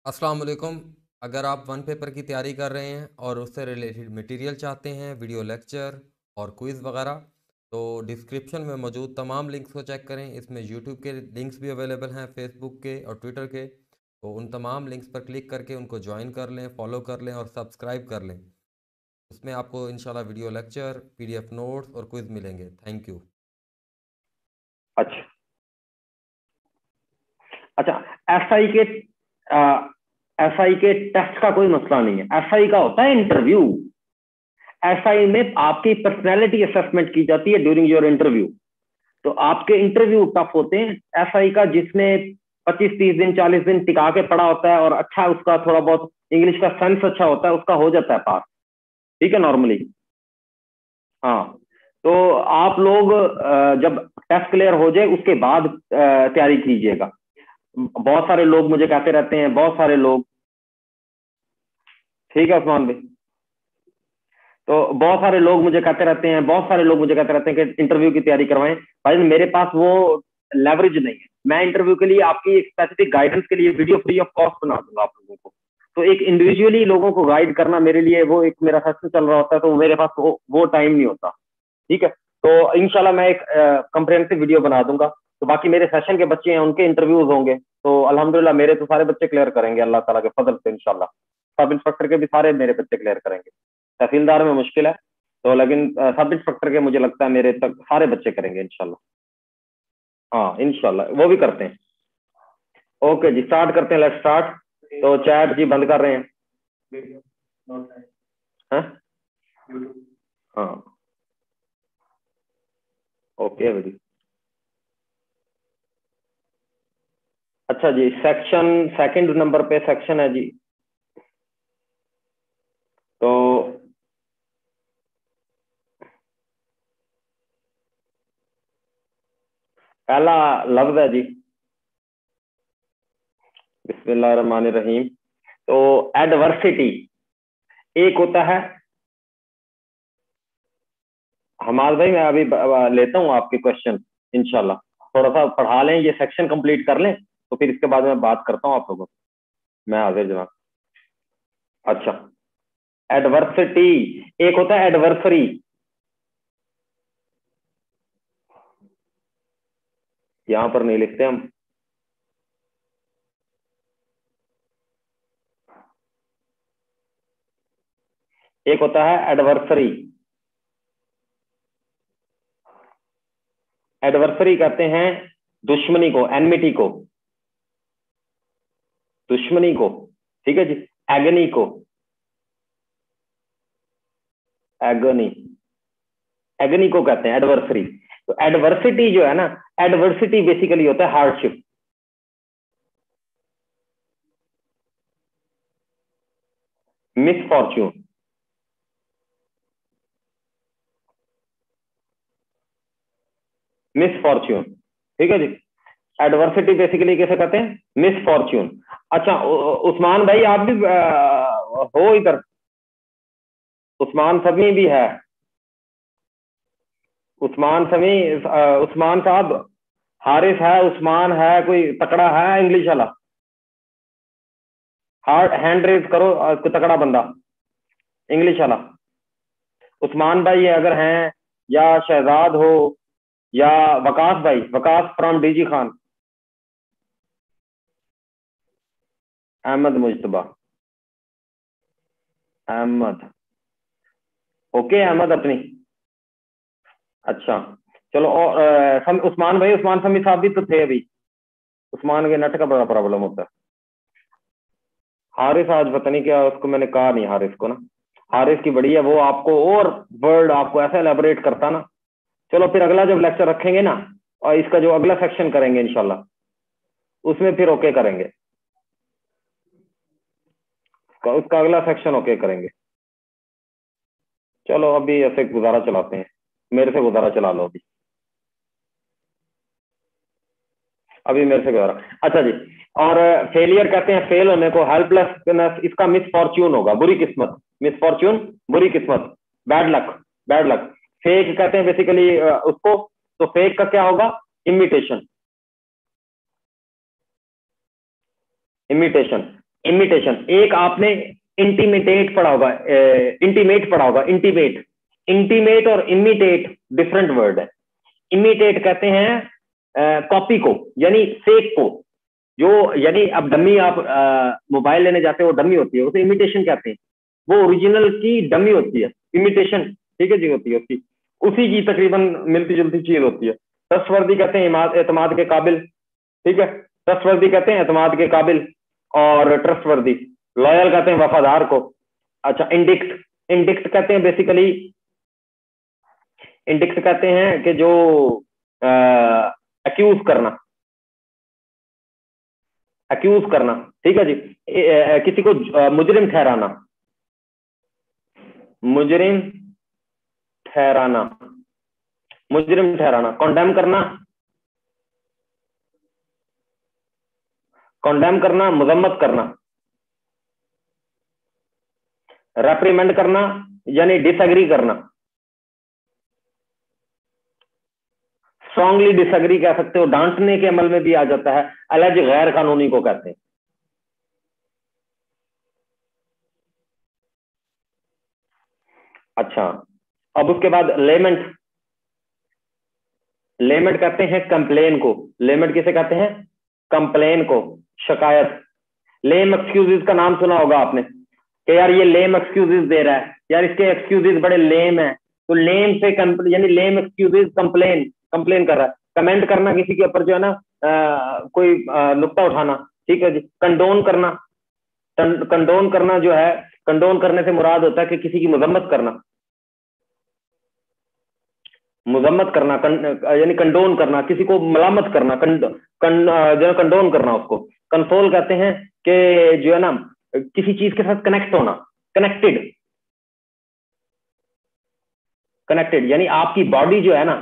अस्सलाम वालेकुम। अगर आप वन पेपर की तैयारी कर रहे हैं और उससे रिलेटेड मटेरियल चाहते हैं, वीडियो लेक्चर और क्विज़ वगैरह, तो डिस्क्रिप्शन में मौजूद तमाम लिंक्स को चेक करें। इसमें यूट्यूब के लिंक्स भी अवेलेबल हैं, फेसबुक के और ट्विटर के। तो उन तमाम लिंक्स पर क्लिक करके उनको ज्वाइन कर लें, फॉलो कर लें और सब्सक्राइब कर लें। उसमें आपको इंशाल्लाह वीडियो लेक्चर, पीडीएफ नोट्स और क्विज़ मिलेंगे। Thank you. अच्छा अच्छा। एसआई के टेस्ट का कोई मसला नहीं है। एसआई का होता है इंटरव्यू। एसआई में आपकी पर्सनैलिटी असेसमेंट की जाती है ड्यूरिंग योर इंटरव्यू। तो आपके इंटरव्यू टफ होते हैं। एसआई का जिसने 25-30 दिन 40 दिन टिका के पढ़ा होता है और अच्छा उसका थोड़ा बहुत इंग्लिश का सेंस अच्छा होता है, उसका हो जाता है पास। ठीक है, नॉर्मली। हाँ, तो आप लोग जब टेस्ट क्लियर हो जाए उसके बाद तैयारी कीजिएगा। बहुत सारे लोग मुझे कहते रहते हैं, बहुत सारे लोग। ठीक है उस्मान भाई। तो बहुत सारे लोग मुझे कहते रहते हैं, बहुत सारे लोग मुझे कहते रहते हैं कि इंटरव्यू की तैयारी करवाएं। भाई मेरे पास वो लेवरेज नहीं है। मैं इंटरव्यू के लिए आपकी स्पेसिफिक गाइडेंस के लिए वीडियो फ्री ऑफ कॉस्ट बना दूंगा आप लोगों को। तो एक इंडिविजुअली लोगों को गाइड करना मेरे लिए, वो एक मेरा सेशन चल रहा होता है, तो मेरे पास वो टाइम नहीं होता। ठीक है, तो इंशाल्लाह मैं एक कंप्रिहेंसिव वीडियो बना दूंगा। तो बाकी मेरे सेशन के बच्चे हैं, उनके इंटरव्यूज होंगे, तो अल्हम्दुलिल्लाह मेरे तो सारे बच्चे क्लियर करेंगे अल्लाह ताला के फजल से इंशाल्लाह। सब इंस्पेक्टर के भी सारे मेरे बच्चे क्लियर करेंगे। तहसीलदार में मुश्किल है, तो लेकिन सब इंस्पेक्टर के मुझे लगता है मेरे तक सारे बच्चे करेंगे इंशाल्लाह। हाँ इंशाल्लाह वो भी करते हैं। ओके जी, स्टार्ट करते हैं, लेट्स स्टार्ट। तो चैट जी बंद कर रहे हैं। हैं? हाँ, ओके भाई। अच्छा जी, सेक्शन सेकंड नंबर पे सेक्शन है जी। तो पहला लफ्ज है जी, बिस्मिल्लाहिर्रहमानिर्रहीम। तो एडवर्सिटी एक होता है। हमाद भाई मैं अभी लेता हूँ आपके क्वेश्चन इंशाल्लाह। थोड़ा सा पढ़ा लें, ये सेक्शन कंप्लीट कर लें, तो फिर इसके बाद मैं बात करता हूँ आप लोगों से। मैं हाजिर जनाब। अच्छा, एडवर्सिटी एक होता है एडवर्सरी। यहां पर नहीं लिखते हम। एक होता है एडवर्सरी। एडवर्सरी कहते हैं दुश्मनी को, एनमिटी को, दुश्मनी को। ठीक है जी। एगनी को, एगनी, एगनी को कहते हैं एडवर्सरी। तो एडवर्सिटी जो है ना, एडवर्सिटी बेसिकली होता है हार्डशिप, मिसफॉर्च्यून। मिसफॉर्च्यून, ठीक है जी। एडवर्सिटी बेसिकली कैसे कहते हैं? मिसफॉर्च्यून। अच्छा उस्मान भाई आप भी हो इधर? उस्मान समी भी है। उस्मान समी, उस्मान साहब, हारिस है, उस्मान है, कोई तकड़ा है इंग्लिश वाला? हार्ड हैंड रेज करो, कोई तकड़ा बंदा इंग्लिश वाला। उस्मान भाई अगर हैं, या शहजाद हो, या वकास भाई, Waqas from DG Khan. Ahmad Mujtaba, Ahmad. Okay Ahmad अपनी। अच्छा चलो, और उस्मान भाई, उस्मान समी साहब भी तो थे अभी। उस्मान के नेट का बड़ा प्रॉब्लम होता है। हारिस आज पता नहीं क्या, उसको मैंने कहा नहीं हारिस को ना। हारिस की बड़ी है वो, आपको और वर्ड आपको ऐसा एलेबोरेट करता ना। चलो फिर अगला जब लेक्चर रखेंगे ना, और इसका जो अगला सेक्शन करेंगे इंशाल्लाह, उसमें फिर ओके करेंगे। उसका अगला सेक्शन ओके करेंगे। चलो अभी ऐसे गुजारा चलाते हैं, मेरे से गुजारा चला लो अभी। अभी मेरे से गुजारा। अच्छा जी। और फेलियर कहते हैं फेल होने को, हेल्पलेसनेस इसका मिसफॉर्च्यून होगा, बुरी किस्मत। मिसफॉर्च्यून, बुरी किस्मत, bad luck, bad luck. Fake कहते हैं बेसिकली उसको। तो फेक का क्या होगा? Imitation, imitation. इमिटेशन, एक आपने इंटीमेट पढ़ा होगा, इंटीमेट पढ़ा होगा, इंटीमेट। इंटीमेट और इमिटेट डिफरेंट वर्ड है। इमिटेट कहते हैं कॉपी को, यानी फेक को, जो यानी अब डमी आप मोबाइल लेने जाते हो, डमी होती है, उसे इमिटेशन कहते हैं। वो ओरिजिनल की डमी होती है, इमिटेशन, ठीक है जी, होती है उसकी, उसी की तकरीबन मिलती जुलती चीज होती है। ट्रस्टवर्दी कहते हैं एतमाद के काबिल, ठीक है, ट्रस्टवर्दी कहते हैं एतमाद के काबिल, और ट्रस्टवर्दी। लॉयल कहते हैं वफादार को। अच्छा, इंडिक्ट, इंडिक्ट कहते हैं बेसिकली, इंडिक्ट कहते हैं कि जो एक्यूज करना, एक्यूज करना, ठीक है जी, किसी को मुजरिम ठहराना, मुजरिम ठहराना, मुजरिम ठहराना। कॉन्डेम करना, कॉन्डेम करना, मजम्मत करना। रेप्रीमेंड करना यानी डिसएग्री करना, स्ट्रांगली डिसएग्री कह सकते हो, डांटने के अमल में भी आ जाता है। अलग गैर कानूनी को कहते हैं। अच्छा, अब उसके बाद लेमेंट, लेमेंट कहते हैं कंप्लेन को। लेमेंट किसे कहते हैं? कंप्लेन को, शिकायत। लेम एक्सक्यूजेस का नाम सुना होगा आपने कि यार ये लेम एक्सक्यूजेस दे रहा है, यार इसके एक्सक्यूजेस बड़े लेम है, तो लेम से यानी लेम एक्सक्यूजेस, कंप्लेन, कंप्लेन कर रहा है। कमेंट करना, किसी के ऊपर जो है ना कोई नुक्ता उठाना, ठीक है जी। कंडोन करना, कंडोन करना जो है, कंडोन करने से मुराद होता है कि किसी की मजम्मत करना, मुजम्मत करना, यानी कंडोन करना, किसी को मलामत करना, जो है कंडोन करना उसको। कंसोल कहते हैं कि जो है ना किसी चीज के साथ कनेक्ट होना, कनेक्टेड, कनेक्टेड यानी आपकी बॉडी जो है ना,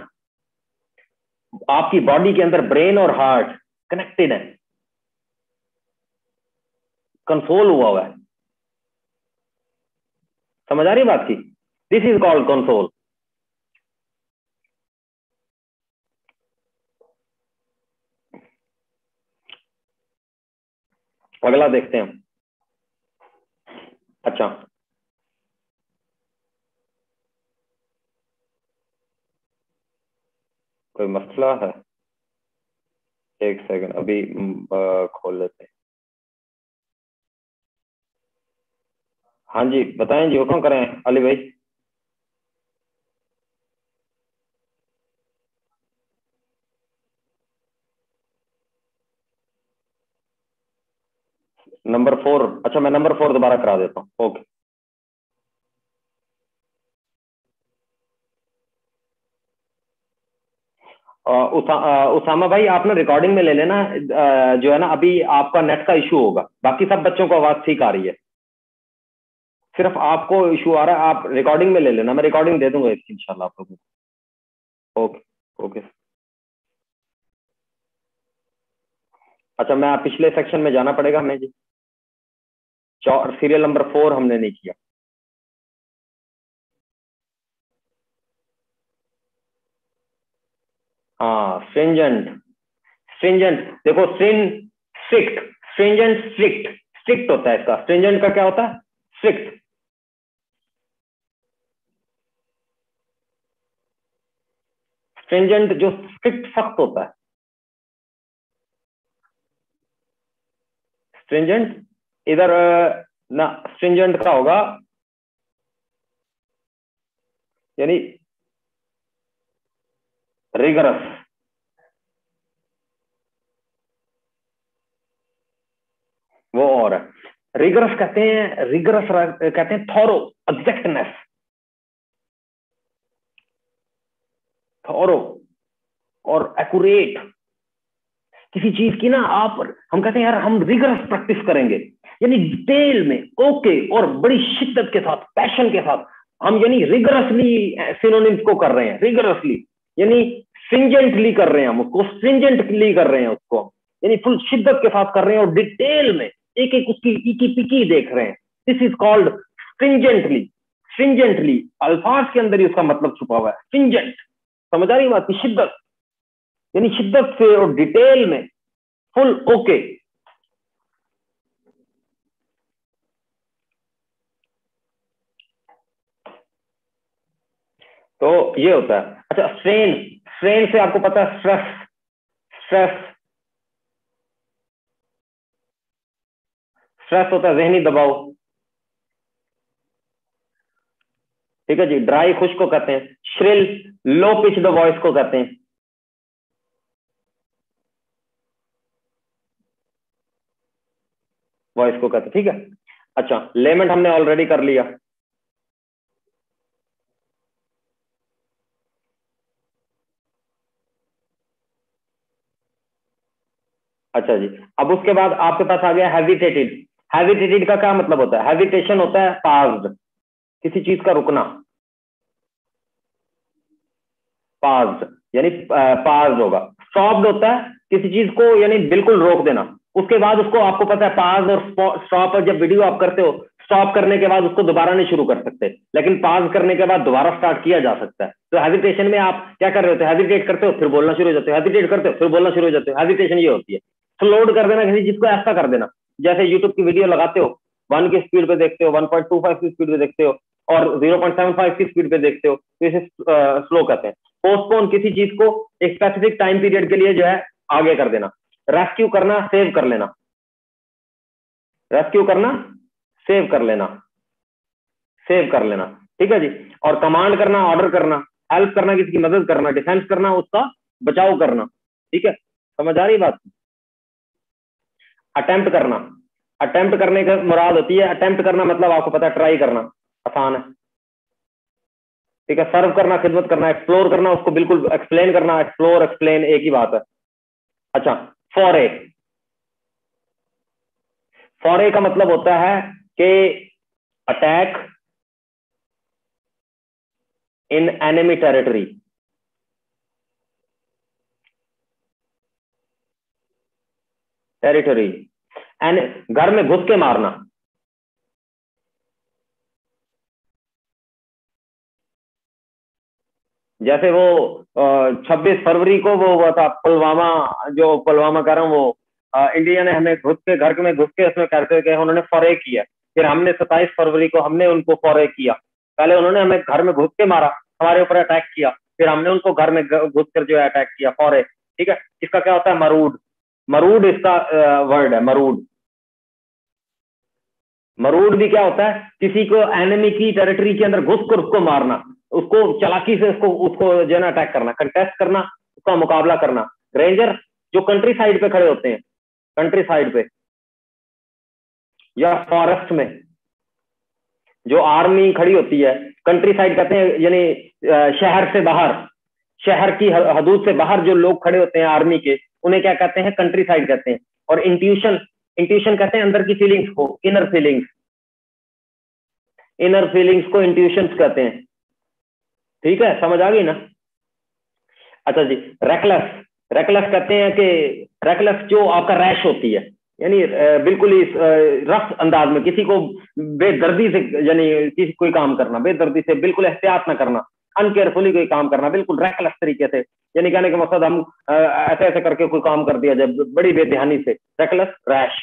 आपकी बॉडी के अंदर ब्रेन और हार्ट कनेक्टेड है, कंसोल हुआ हुआ है। समझ आ रही बात की? This is called console. अगला देखते हैं। अच्छा, कोई मसला है? एक सेकंड, अभी खोल लेते हैं। हाँ जी, बताएं जी, हुक्म करें अली भाई। नंबर 4, अच्छा मैं नंबर 4 दोबारा करा देता हूँ। ओके। उसामा भाई, आप ना रिकॉर्डिंग में ले लेना, जो है ना अभी आपका नेट का इशू होगा, बाकी सब बच्चों को आवाज ठीक आ रही है, सिर्फ आपको इशू आ रहा है। आप रिकॉर्डिंग में ले लेना, मैं रिकॉर्डिंग दे दूंगा इसकी इंशाल्लाह आप लोगों को। Okay, okay. अच्छा, मैं पिछले सेक्शन में जाना पड़ेगा हमें जी। सीरियल नंबर 4 हमने नहीं किया। हाँ, स्ट्रिंजेंट, स्ट्रिंजेंट देखो, स्ट्रिक्ट, स्ट्रिंजेंट स्ट्रिक्ट, स्ट्रिक्ट होता है इसका। स्ट्रिंजेंट का क्या होता है? स्ट्रिक्ट। स्ट्रिंजेंट जो स्ट्रिक्ट, सख्त होता है। स्ट्रिंजेंट इधर ना, स्ट्रिंजेंट का होगा यानी रिगरस, वो और है। रिगरस कहते हैं, रिगरस कहते हैं थॉरो, एग्जैक्टनेस, थॉरो और एक्यूरेट। किसी चीज की ना आप, हम कहते हैं यार हम रिगरस प्रैक्टिस करेंगे, यानी डिटेल में, ओके, और बड़ी शिद्दत के साथ, पैशन के साथ हम यानी रिगरसली सिनोनिम्स को कर रहे हैं, रिगरसली यानी स्ट्रिंजेंटली कर रहे हैं हम उसको, स्ट्रिंजेंटली कर रहे हैं उसको, यानी फुल शिद्दत के साथ कर रहे हैं और डिटेल में एक एक उसकी इकी पिकी देख रहे हैं। This is called stringently. Stringently अल्फाज के अंदर ही उसका मतलब छुपा हुआ है, स्ट्रिंजेंट। समझ आ रही बात की? शिद्दत यानी शिद्दत से और डिटेल में, फुल ओके। तो ये होता है। अच्छा, स्ट्रेन, स्ट्रेन से आपको पता है स्ट्रेस, स्ट्रेस, स्ट्रेस होता है जहनी दबाव, ठीक है जी। ड्राई खुश्क को कहते हैं, shrill low pitch the voice को कहते हैं, वॉइस को कहते हैं, ठीक है। अच्छा, लेमेंट हमने ऑलरेडी कर लिया। अच्छा जी, अब उसके बाद आपके पास आ गया हेजिटेटेड। हेजिटेटेड का क्या मतलब होता है? हेजिटेशन होता है पाज्ड, किसी चीज का रुकना, पाज्ड यानी पाज्ड होगा। स्टॉप्ड होता है किसी चीज को यानी बिल्कुल रोक देना, उसके बाद उसको आपको पता है पाज और स्टॉप, जब वीडियो आप करते हो स्टॉप करने के बाद उसको दोबारा नहीं शुरू कर सकते, लेकिन पाज करने के बाद दोबारा स्टार्ट किया जा सकता है। तो हेजिटेशन में आप क्या कर रहे होते हो? हेजिटेट करते हो फिर बोलना शुरू हो जाते हो, हेजिटेट करते हो फिर बोलना शुरू हो जाते हो। हेजिटेशन ये होती है। स्लोड कर देना किसी चीज को, ऐसा कर देना जैसे यूट्यूब की वीडियो लगाते हो 1 की स्पीड पे देखते हो, 1.25 की स्पीड पे देखते हो और 0.75 की स्पीड पे देखते हो, तो इसे स्लो कहते हैं। पोस्टपोन किसी चीज को एक स्पेसिफिक टाइम पीरियड के लिए जो है आगे कर देना। रेस्क्यू करना, सेव कर लेना, रेस्क्यू करना, सेव कर लेना, सेव कर लेना, ठीक है जी। और कमांड करना, ऑर्डर करना, हेल्प करना, किसी की मदद करना, डिफेंस करना, उसका बचाव करना, ठीक है। समझ आ रही बात? अटेम्प्ट करना, अटेम्प्ट करने का मुराद होती है, अटेम्प्ट करना मतलब आपको पता है ट्राई करना, आसान है, ठीक है। सर्व करना, खिदमत करना, एक्सप्लोर करना, उसको बिल्कुल एक्सप्लेन करना, एक्सप्लोर एक्सप्लेन एक ही बात है। अच्छा, फॉरे, फॉरे का मतलब होता है कि attack in enemy territory, territory घर में घुस के मारना। जैसे वो 26 फरवरी को वो हुआ था पुलवामा, जो पुलवामा कर रहा हूँ वो इंडिया ने हमें घुस के, घर में घुस के उसमें करते हुए उन्होंने फौरे किया। फिर हमने 27 फरवरी को हमने उनको फौरे किया। पहले उन्होंने हमें घर में घुस के मारा, हमारे ऊपर अटैक किया, फिर हमने उनको घर में घुस कर जो है अटैक किया, फौरे, ठीक है। इसका क्या होता है? मरूड, मरूड इसका वर्ड है, मरूड। मरूड भी क्या होता है? किसी को एनिमी की टेरिटरी के अंदर घुस कर उसको मारना, उसको चालाकी से उसको उसको जो है ना अटैक करना, कंटेस्ट करना, उसका मुकाबला करना। रेंजर जो कंट्री साइड पे खड़े होते हैं, कंट्री साइड पे या फॉरेस्ट में जो आर्मी खड़ी होती है, कंट्री साइड कहते हैं, यानी शहर से बाहर, शहर की हदूद से बाहर जो लोग खड़े होते हैं आर्मी के, उन्हें क्या कहते हैं? कंट्री साइड कहते हैं। और इंट्यूशन, इंट्यूशन कहते हैं अंदर की फीलिंग्स को, इनर फीलिंग्स, इनर फीलिंग्स को इंट्यूशन कहते हैं, ठीक है। समझ आ गई ना? अच्छा जी, रेकलेस, रेकलेस कहते हैं कि रेकलेस जो आपका रैश होती है, यानी बिल्कुल ही रफ अंदाज में किसी को बेदर्दी से, यानी किसी कोई काम करना बेदर्दी से, बिल्कुल एहतियात ना करना, अनकेयरफुली कोई काम करना, बिल्कुल रेकलेस तरीके से, यानी कहने का मकसद हम ऐसे ऐसे करके कोई काम कर दिया जाए बड़ी बेध्यानी से, रेकलेस, रैश।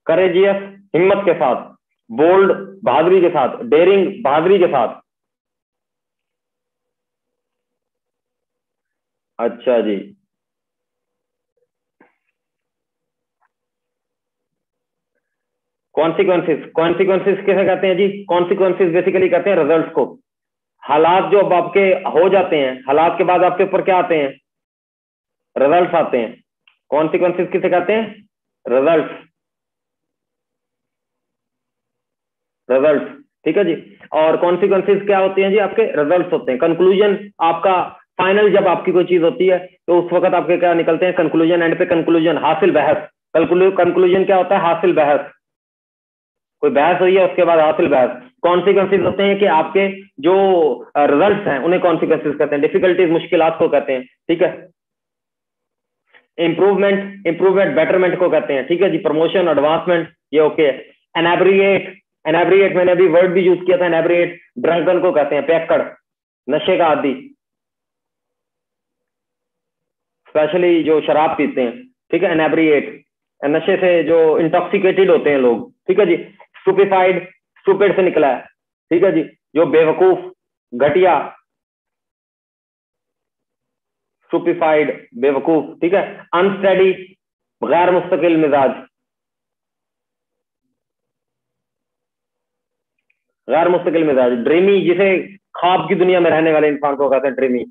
करेजियस, हिम्मत के साथ, बोल्ड, बहादुरी के साथ, डेयरिंग, बहादुरी के साथ। अच्छा जी, कॉन्सिक्वेंसेस, कॉन्सिक्वेंसेस किसे कहते हैं जी? कॉन्सिक्वेंसेस बेसिकली कहते हैं रिजल्ट्स को। हालात जो अब आपके हो जाते हैं, हालात के बाद आपके ऊपर क्या आते हैं? रिजल्ट्स आते हैं। कॉन्सिक्वेंसेस किसे कहते हैं? रिजल्ट्स, रिजल्ट्स, ठीक है जी। और कॉन्सिक्वेंसेस क्या होते हैं जी? आपके रिजल्ट्स होते हैं। कंक्लूजन आपका फाइनल, जब आपकी कोई चीज होती है तो उस वक्त आपके क्या निकलते हैं? कंक्लूजन, एंड पे कंक्लूजन, हासिल बहस। कंक्लूजन क्या होता है? हासिल बहस, कोई बहस हुई है उसके बाद हासिल बहस। कॉन्सिक्वेंसेस होते हैं कि आपके जो रिजल्ट्स हैं उन्हें कॉन्सिक्वेंसेस कहते हैं। डिफिकल्टीज, मुश्किलात को कहते हैं, ठीक है। इंप्रूवमेंट, इंप्रूवमेंट बेटरमेंट को कहते हैं, ठीक है जी। प्रमोशन, एडवांसमेंट, ये ओके है। एनेब्रिएट, एनेब्रिएट मैंने अभी वर्ड भी यूज किया था, एनेब्रिएट ड्रंकन को कहते हैं, पैकड़, नशे का आदि, स्पेशली जो शराब पीते हैं, ठीक है। एनेब्रिएट, नशे से जो इंटॉक्सिकेटेड होते हैं लोग, ठीक है जी। स्टूपिफाइड, स्टूपिड से निकला है, ठीक है जी, जो बेवकूफ, घटिया, स्टूपिफाइड, बेवकूफ, ठीक है। अनस्टेडी, गैर मुस्तकिल मिजाज, गैर मुस्तकिल मिजाज। ड्रीमी, जिसे ख्वाब की दुनिया में रहने वाले इंसान को कहते हैं ड्रीमी,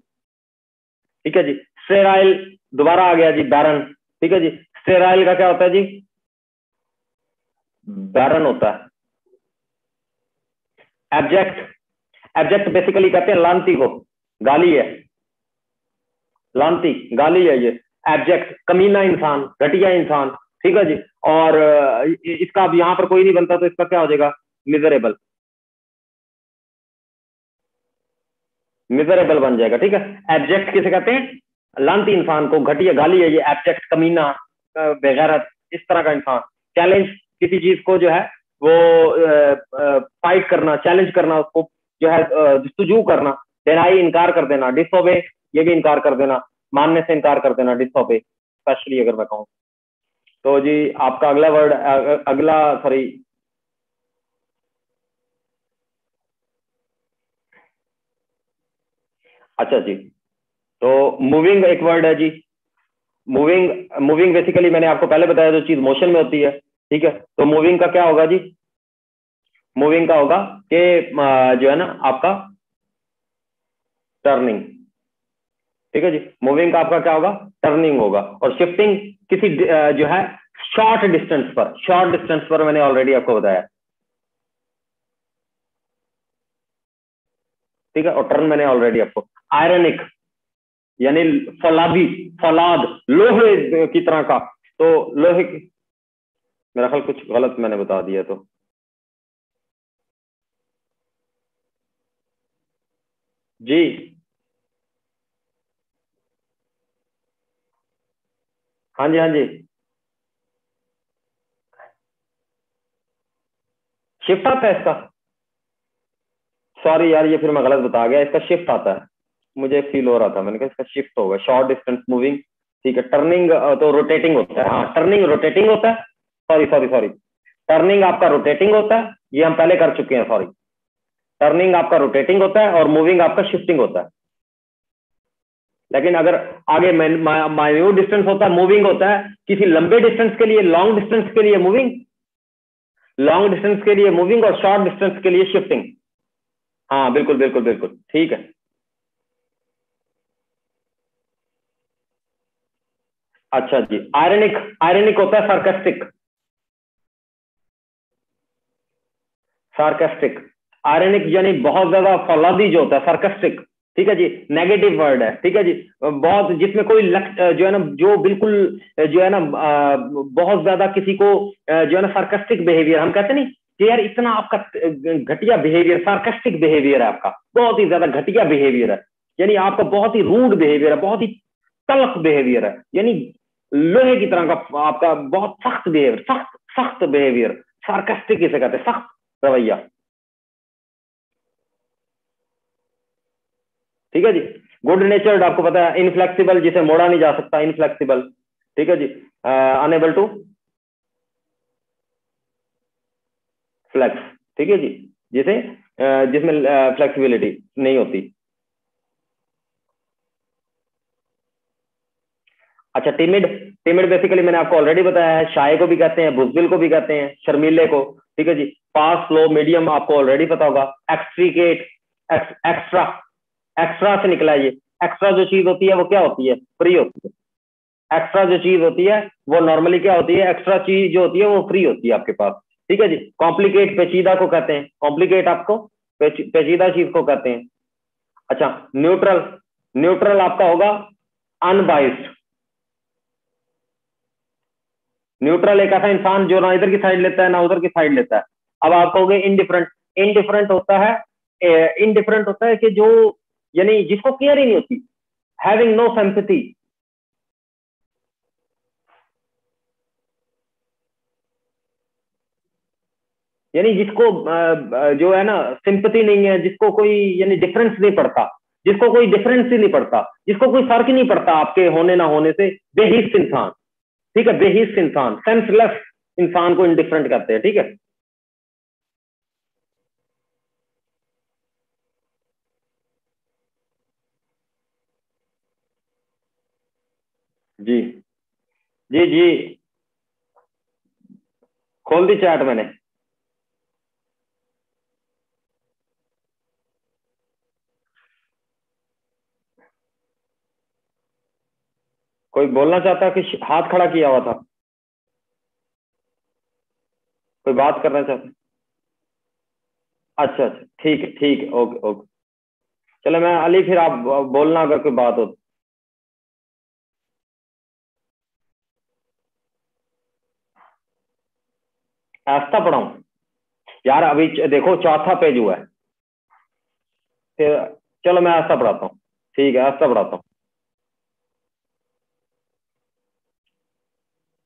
ठीक है जी। स्टेराइल, दोबारा आ गया जी, बैरन, ठीक है जी। स्टेराइल का क्या होता है जी? बैरन होता है। एब्जेक्ट, एब्जेक्ट बेसिकली कहते हैं लांती को, गाली है, लांती गाली है ये। एब्जेक्ट, कमीना इंसान, घटिया इंसान, ठीक है जी। और इसका अब यहां पर कोई नहीं बनता तो इसका क्या हो जाएगा? मिजरेबल, मिजरेबल बन जाएगा, ठीक है। एब्जेक्ट किसे कहते हैं? लांती इंसान को, घटिया, गाली है ये, एब्जेक्ट, कमीना, बेगैरत, इस तरह का इंसान। चैलेंज, किसी चीज को जो है वो फाइट करना, चैलेंज करना, उसको जो है जस्तुजू करना। डिनाई, इनकार कर देना। डिसोबे, ये भी इनकार कर देना, मानने से इनकार कर देना, डिसोबे, स्पेशली अगर मैं कहूँ तो जी। आपका अगला वर्ड, अगला, सॉरी, अच्छा जी। तो मूविंग एक वर्ड है जी। मूविंग, मूविंग बेसिकली मैंने आपको पहले बताया, जो चीज मोशन में होती है, ठीक है। तो मूविंग का क्या होगा जी? मूविंग का होगा कि जो है ना आपका टर्निंग, ठीक है जी। मूविंग का आपका क्या होगा? टर्निंग होगा। और शिफ्टिंग किसी जो है शॉर्ट डिस्टेंस पर, शॉर्ट डिस्टेंस पर मैंने ऑलरेडी आपको बताया, ठीक है। और टर्न मैंने ऑलरेडी आपको। आयरनिक यानी फौलादी, फौलाद, लोहे की तरह का। तो लोहे की, मेरा ख्याल कुछ गलत मैंने बता दिया तो। जी, हाँ जी, हाँ जी। शिफ्ट आता है इसका? सॉरी यार, ये फिर मैं गलत बता गया, इसका शिफ्ट आता है। मुझे फील हो रहा था, मैंने कहा इसका शिफ्ट होगा, शॉर्ट डिस्टेंस मूविंग, ठीक है। टर्निंग तो रोटेटिंग होता है, हाँ, टर्निंग रोटेटिंग होता है। सॉरी सॉरी सॉरी, टर्निंग आपका रोटेटिंग होता है, ये हम पहले कर चुके हैं, सॉरी। टर्निंग आपका रोटेटिंग होता है और मूविंग आपका शिफ्टिंग होता है। लेकिन अगर आगे माइन्यूट डिस्टेंस होता है, मूविंग होता है। किसी लंबे डिस्टेंस के लिए, लॉन्ग डिस्टेंस के लिए मूविंग, लॉन्ग डिस्टेंस के लिए मूविंग, और शॉर्ट डिस्टेंस के लिए शिफ्टिंग। हाँ बिल्कुल बिल्कुल बिल्कुल, ठीक है। अच्छा जी। आयरनिक, आयरनिक होता है सार्केस्टिक, सार्केस्टिक। आयरनिक यानी बहुत ज्यादा फौलादी जो होता है, सार्केस्टिक, ठीक है जी। नेगेटिव वर्ड है, ठीक है जी। बहुत, जिसमें कोई जो है ना, जो बिल्कुल जो है ना बहुत ज्यादा किसी को जो है ना सार्केस्टिक बिहेवियर, हम कहते नहीं कि यार इतना आपका घटिया बिहेवियर, सार्केस्टिक बिहेवियर है आपका, बहुत ही ज्यादा घटिया बिहेवियर है, यानी आपका बहुत ही रूड बिहेवियर है, बहुत ही तल्ख बिहेवियर है, यानी लोहे की तरह का आपका बहुत सख्त बिहेवियर, सख्त सख्त बिहेवियर। सार्केस्टिक इसे कहते हैं, सख्त रवैया, ठीक है जी। गुड नेचर्ड आपको पता है। इनफ्लेक्सिबल, जिसे मोड़ा नहीं जा सकता, इनफ्लेक्सिबल, ठीक है जी। अनेबल टू फ्लेक्स, ठीक है जी, जिसे जिसमें फ्लेक्सिबिलिटी नहीं होती। अच्छा, टिमिड, टिमिड बेसिकली मैंने आपको ऑलरेडी बताया है, शाय को भी कहते हैं, बुजदिल को भी कहते हैं, शर्मीले को, ठीक है जी। पास, स्लो, मीडियम आपको ऑलरेडी पता होगा। एक्सट्रीकेट, एक्स्ट्रा, एक्स्ट्रा से निकला ये। एक्स्ट्रा जो चीज होती है वो क्या होती है? फ्री होती है। एक्स्ट्रा जो चीज होती है वो नॉर्मली क्या होती है? एक्स्ट्रा चीज जो होती है वो फ्री होती है आपके पास, ठीक है जी। कॉम्प्लिकेट, पेचीदा को कहते हैं, कॉम्प्लिकेट आपको पेचीदा चीज को कहते हैं। अच्छा, न्यूट्रल, न्यूट्रल आपका होगा अनबाइस्ड। न्यूट्रल एक ऐसा इंसान जो ना इधर की साइड लेता है ना उधर की साइड लेता है। अब आप कहोगे इनडिफरेंट, इनडिफरेंट होता है, इनडिफरेंट होता है कि जो, यानी जिसको केयर ही नहीं होती, हैविंग नो सिंपैथी, यानी जिसको जो है ना सिंपैथी नहीं है, जिसको कोई यानी डिफरेंस नहीं पड़ता, जिसको कोई डिफरेंस ही नहीं पड़ता, जिसको कोई फर्क ही नहीं पड़ता आपके होने ना होने से, बेहिस इंसान, ठीक है, बेहिस इंसान, सेंसलेस इंसान को इनडिफरेंट कहते हैं, ठीक है। जी जी, खोल दी चैट मैंने। कोई बोलना चाहता है कि हाथ खड़ा किया हुआ था, कोई बात करना चाहता? अच्छा अच्छा, ठीक है, ओके ओके। चलो मैं अली, फिर आप बोलना अगर कोई बात हो तो। ऐसा पढ़ाऊं? यार अभी देखो चौथा पेज हुआ है, फिर चलो मैं ऐसा पढ़ाता हूँ। ठीक है, ऐसा पढ़ाता हूँ।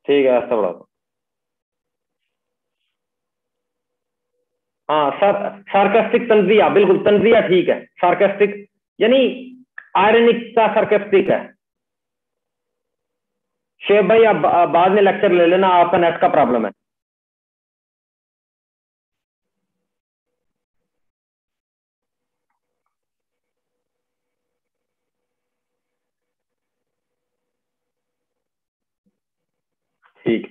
ठीक है, ऐसा पढ़ाता हूँ। हाँ सर, सार्केस्टिक तंजिया, बिल्कुल तंजिया ठीक है। सार्केस्टिक यानी आयरनिक का सार्केस्टिक है। शेख भाई आप बाद में लेक्चर ले लेना, आपका नेट का प्रॉब्लम है। ठीक।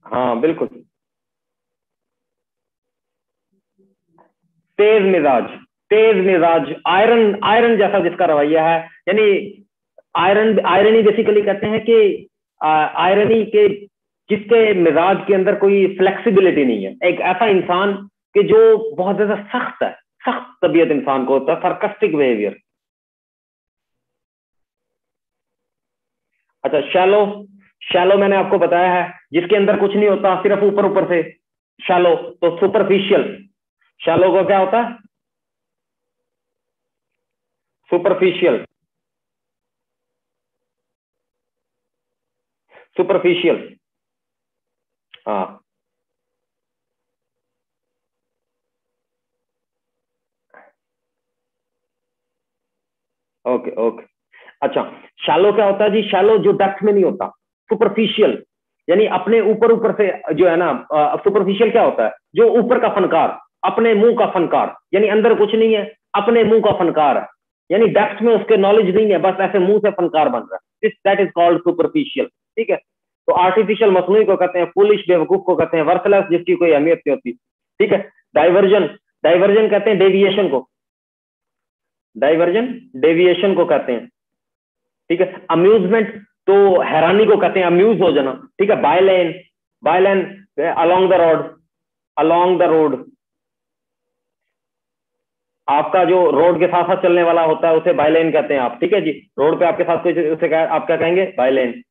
हाँ बिल्कुल। तेज मिजाज, तेज मिजाज, आयरन, आयरन जैसा जिसका रवैया है, यानी आयरन, आयरनी बेसिकली कहते हैं कि आयरनी के जिसके मिजाज के अंदर कोई फ्लेक्सिबिलिटी नहीं है, एक ऐसा इंसान कि जो बहुत ज्यादा सख्त है, सख्त तबीयत इंसान को होता है, सार्कास्टिक बिहेवियर। अच्छा शैलो, शैलो मैंने आपको बताया है जिसके अंदर कुछ नहीं होता, सिर्फ ऊपर ऊपर से। शैलो तो सुपरफिशियल, शैलो को क्या होता है? Superficial, superficial. हाँ ओके ओके। अच्छा, शैलो क्या होता है जी? शैलो जो डेप्थ में नहीं होता, सुपरफिशियल यानी अपने ऊपर ऊपर से जो है ना। सुपरफिशियल क्या होता है? जो ऊपर का फनकार, अपने मुंह का फनकार, यानी अंदर कुछ नहीं है, अपने मुंह का फनकार है, यानी डेप्थ में उसके नॉलेज नहीं है, बस ऐसे मुंह से फनकार बन रहा है, दैट इज कॉल्ड सुपरफिशियल। ठीक है, तो आर्टिफिशियल मसनूई को कहते हैं, फुलिश बेवकूफ को कहते हैं, वर्थलेस जिसकी कोई अहमियत नहीं होती। ठीक है, डाइवर्जन, डाइवर्जन कहते हैं डेविएशन को, डाइवर्जन डेविएशन को कहते हैं। ठीक है, अम्यूजमेंट तो हैरानी को कहते हैं, अम्यूज हो जाना। ठीक है, बायलेन, बायलेन along the road, along the road, आपका जो रोड के साथ साथ चलने वाला होता है उसे बायलेन कहते हैं आप। ठीक है जी, रोड पे आपके साथ कोई उसे आप क्या कहेंगे? बायलेन।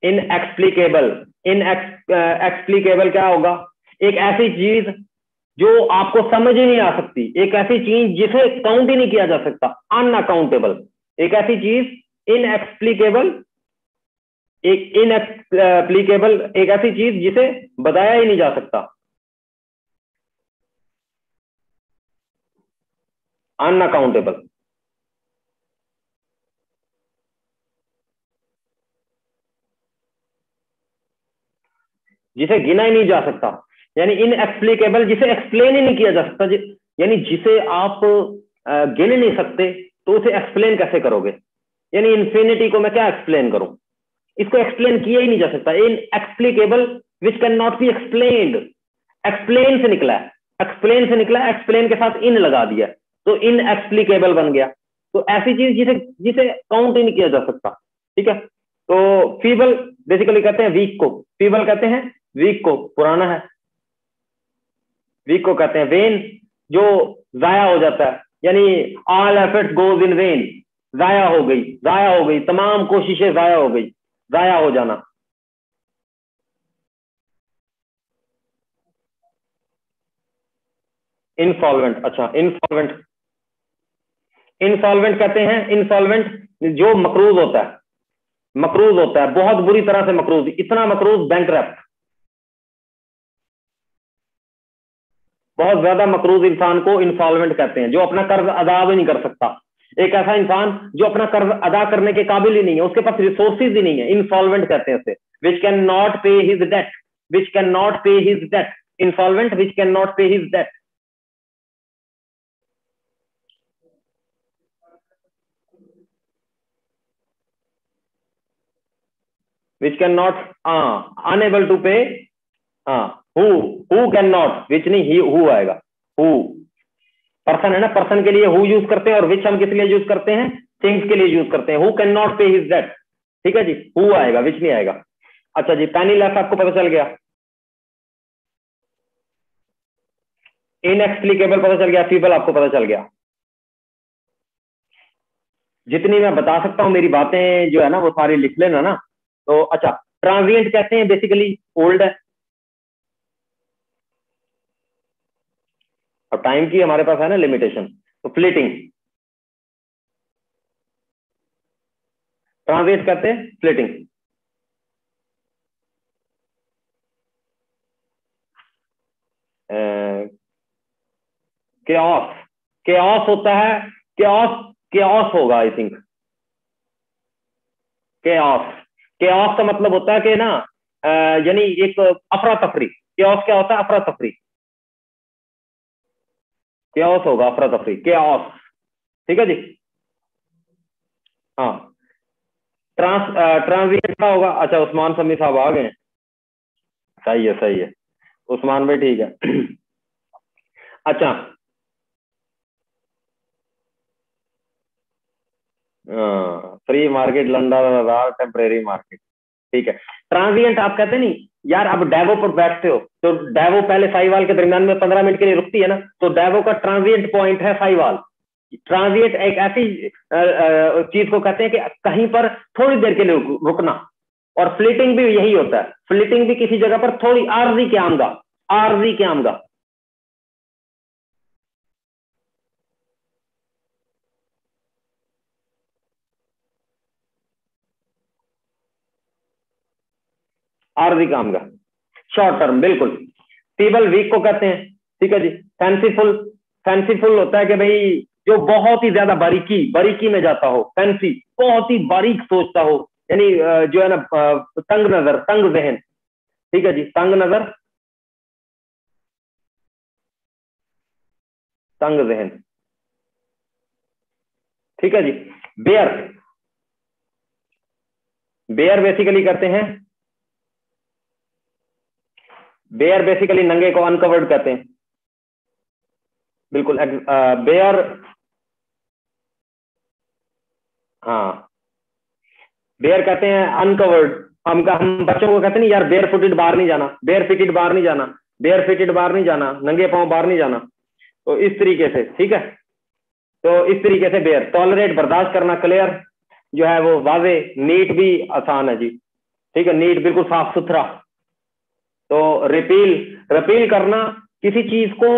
इनएक्सप्लिकेबल, इन एक्सप्लिकेबल क्या होगा? एक ऐसी चीज जो आपको समझ ही नहीं आ सकती, एक ऐसी चीज जिसे काउंट ही नहीं किया जा सकता, अनअकाउंटेबल। एक ऐसी चीज इनएक्सप्लिकेबल, एक इनएक्सप्लिकेबल, एक ऐसी चीज जिसे बताया ही नहीं जा सकता, अनअकाउंटेबल, जिसे गिना ही नहीं जा सकता, यानी इनएक्सप्लिकेबल जिसे एक्सप्लेन ही नहीं किया जा सकता, यानी जिसे आप गिन नहीं सकते, तो उसे एक्सप्लेन कैसे करोगे? यानी इन्फिनिटी को मैं क्या एक्सप्लेन करूं? इसको एक्सप्लेन किया ही नहीं जा सकता, inexplicable which can not be explained. Explain से निकला है, एक्सप्लेन से निकला, एक्सप्लेन के साथ इन लगा दिया, तो इन एक्सप्लिकेबल बन गया। तो ऐसी चीज जिसे जिसे काउंट ही नहीं किया जा सकता। ठीक है, तो फीबल बेसिकली कहते हैं वीक को, फीबल कहते हैं वीक को, पुराना है, वीक को कहते हैं वेन, जो जाया हो जाता है, यानी all efforts goes in when, जाया हो गई, जाया हो गई, तमाम कोशिशें जाया हो गई, जाया हो जाना। इनसॉल्वेंट, अच्छा इनसॉल्वेंट, इंसॉल्वेंट कहते हैं, इंसॉल्वेंट जो मकरूज होता है, मकरूज होता है, बहुत बुरी तरह से मकरूज, इतना मकरूज बैंकरप्ट, बहुत ज्यादा मकरूज इंसान को इंसॉल्वेंट कहते हैं, जो अपना कर्ज अदा भी नहीं कर सकता। एक ऐसा इंसान जो अपना कर्ज अदा करने के काबिल ही नहीं है, उसके पास रिसोर्सेज ही नहीं है, इंसॉल्वेंट कहते हैं उसे। Which can not pay his debt, which can not pay his debt, insolvent which can not pay his debt. Which can not, unable to pay, who can not, which नहीं, who आएगा, who person है ना, person के लिए who use करते हैं, और विच हम किस लिए यूज करते हैं, थिंग्स के लिए यूज करते हैं। Who can not pay his date, ठीक है जी, हु आएगा, विच नहीं आएगा। अच्छा जी, पेनीलेस आपको पता चल गया, इनएक्सप्लिकेबल पता चल गया, फीबल आपको पता चल गया। जितनी मैं बता सकता हूं मेरी बातें जो है ना वो सारी लिख लेना ना। तो अच्छा, ट्रांजिएंट कहते हैं बेसिकली ओल्ड है, और टाइम की हमारे पास है ना लिमिटेशन, तो फ्लीटिंग, ट्रांजिएंट कहते हैं फ्लीटिंग। केओस, केओस होता है, केओस, केओस होगा आई थिंक, केओस, केओस का मतलब होता है कि ना यानी एक अफरा तफरी। केओस क्या होता है, अफरा तफरी, केओस होगा अफरा तफरी, केओस, ठीक है जी। हाँ, ट्रांजिएंट का होगा। अच्छा, उस्मान समी साहब आ गए, सही है सही है, उस्मान भाई ठीक है। अच्छा, free market, London, temporary market, ठीक है। ट्रांजिएंट आप कहते नहीं यार, आप डेवो पर बैठते हो तो डेवो पहले साहिवाल के दरमियान में 15 मिनट के लिए रुकती है ना, तो डेवो का ट्रांजिएंट पॉइंट है साहिवाल। ट्रांजिएंट एक ऐसी चीज को कहते हैं कि कहीं पर थोड़ी देर के लिए रुकना, और फ्लीटिंग भी यही होता है, फ्लीटिंग भी किसी जगह पर थोड़ी आर्जी के आमदा, आर्जी के आमदा। आर्जी का आमदा, शॉर्ट टर्म, बिल्कुल। फीबल वीक को कहते हैं, ठीक है जी। फैंसीफुल, फैंसीफुल होता है कि भाई जो बहुत ही ज्यादा बारीकी बारीकी में जाता हो, फैंसी बहुत ही बारीक सोचता हो, यानी जो है ना तंग नजर, तंग जहन, ठीक है जी, तंग नजर, तंग जहन, ठीक है जी। बेयर, बेयर बेसिकली करते हैं, बेयर बेसिकली नंगे को अनकवर्ड कहते हैं, बिल्कुल। बेयर, हाँ, बेयर कहते हैं अनकवर्ड। हम बच्चों को कहते नहीं यार बेयर फुटेड बाहर नहीं जाना, बेयर फिटेड बाहर नहीं जाना, बेयर फिटेड बाहर नहीं जाना, नंगे पांव बाहर नहीं जाना, तो इस तरीके से, ठीक है। तो इस तरीके से बेयर, टॉलरेट बर्दाश्त करना, क्लियर जो है वो वाजे, नीट भी आसान है जी, ठीक है, नीट बिल्कुल साफ सुथरा। तो रिपील, रिपील करना किसी चीज को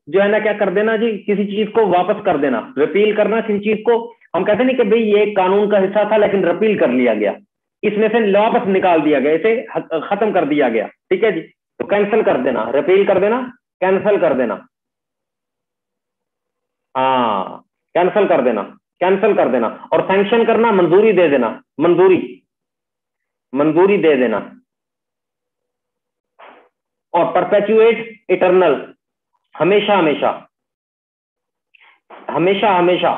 जो है ना क्या कर देना जी, किसी चीज को वापस कर देना, रिपील करना किसी चीज को। हम कहते नहीं कि भाई ये कानून का हिस्सा था लेकिन रिपील कर लिया गया, इसमें से वापस निकाल दिया गया, इसे खत्म कर दिया गया, ठीक है जी। तो कैंसिल कर देना, रिपील कर देना, कैंसिल कर देना, हाँ, कैंसिल कर देना, कैंसिल कर देना। और सैंक्शन करना, मंजूरी दे देना, मंजूरी, मंजूरी दे देना। और परपेचुएट, इटरनल, हमेशा हमेशा, हमेशा हमेशा।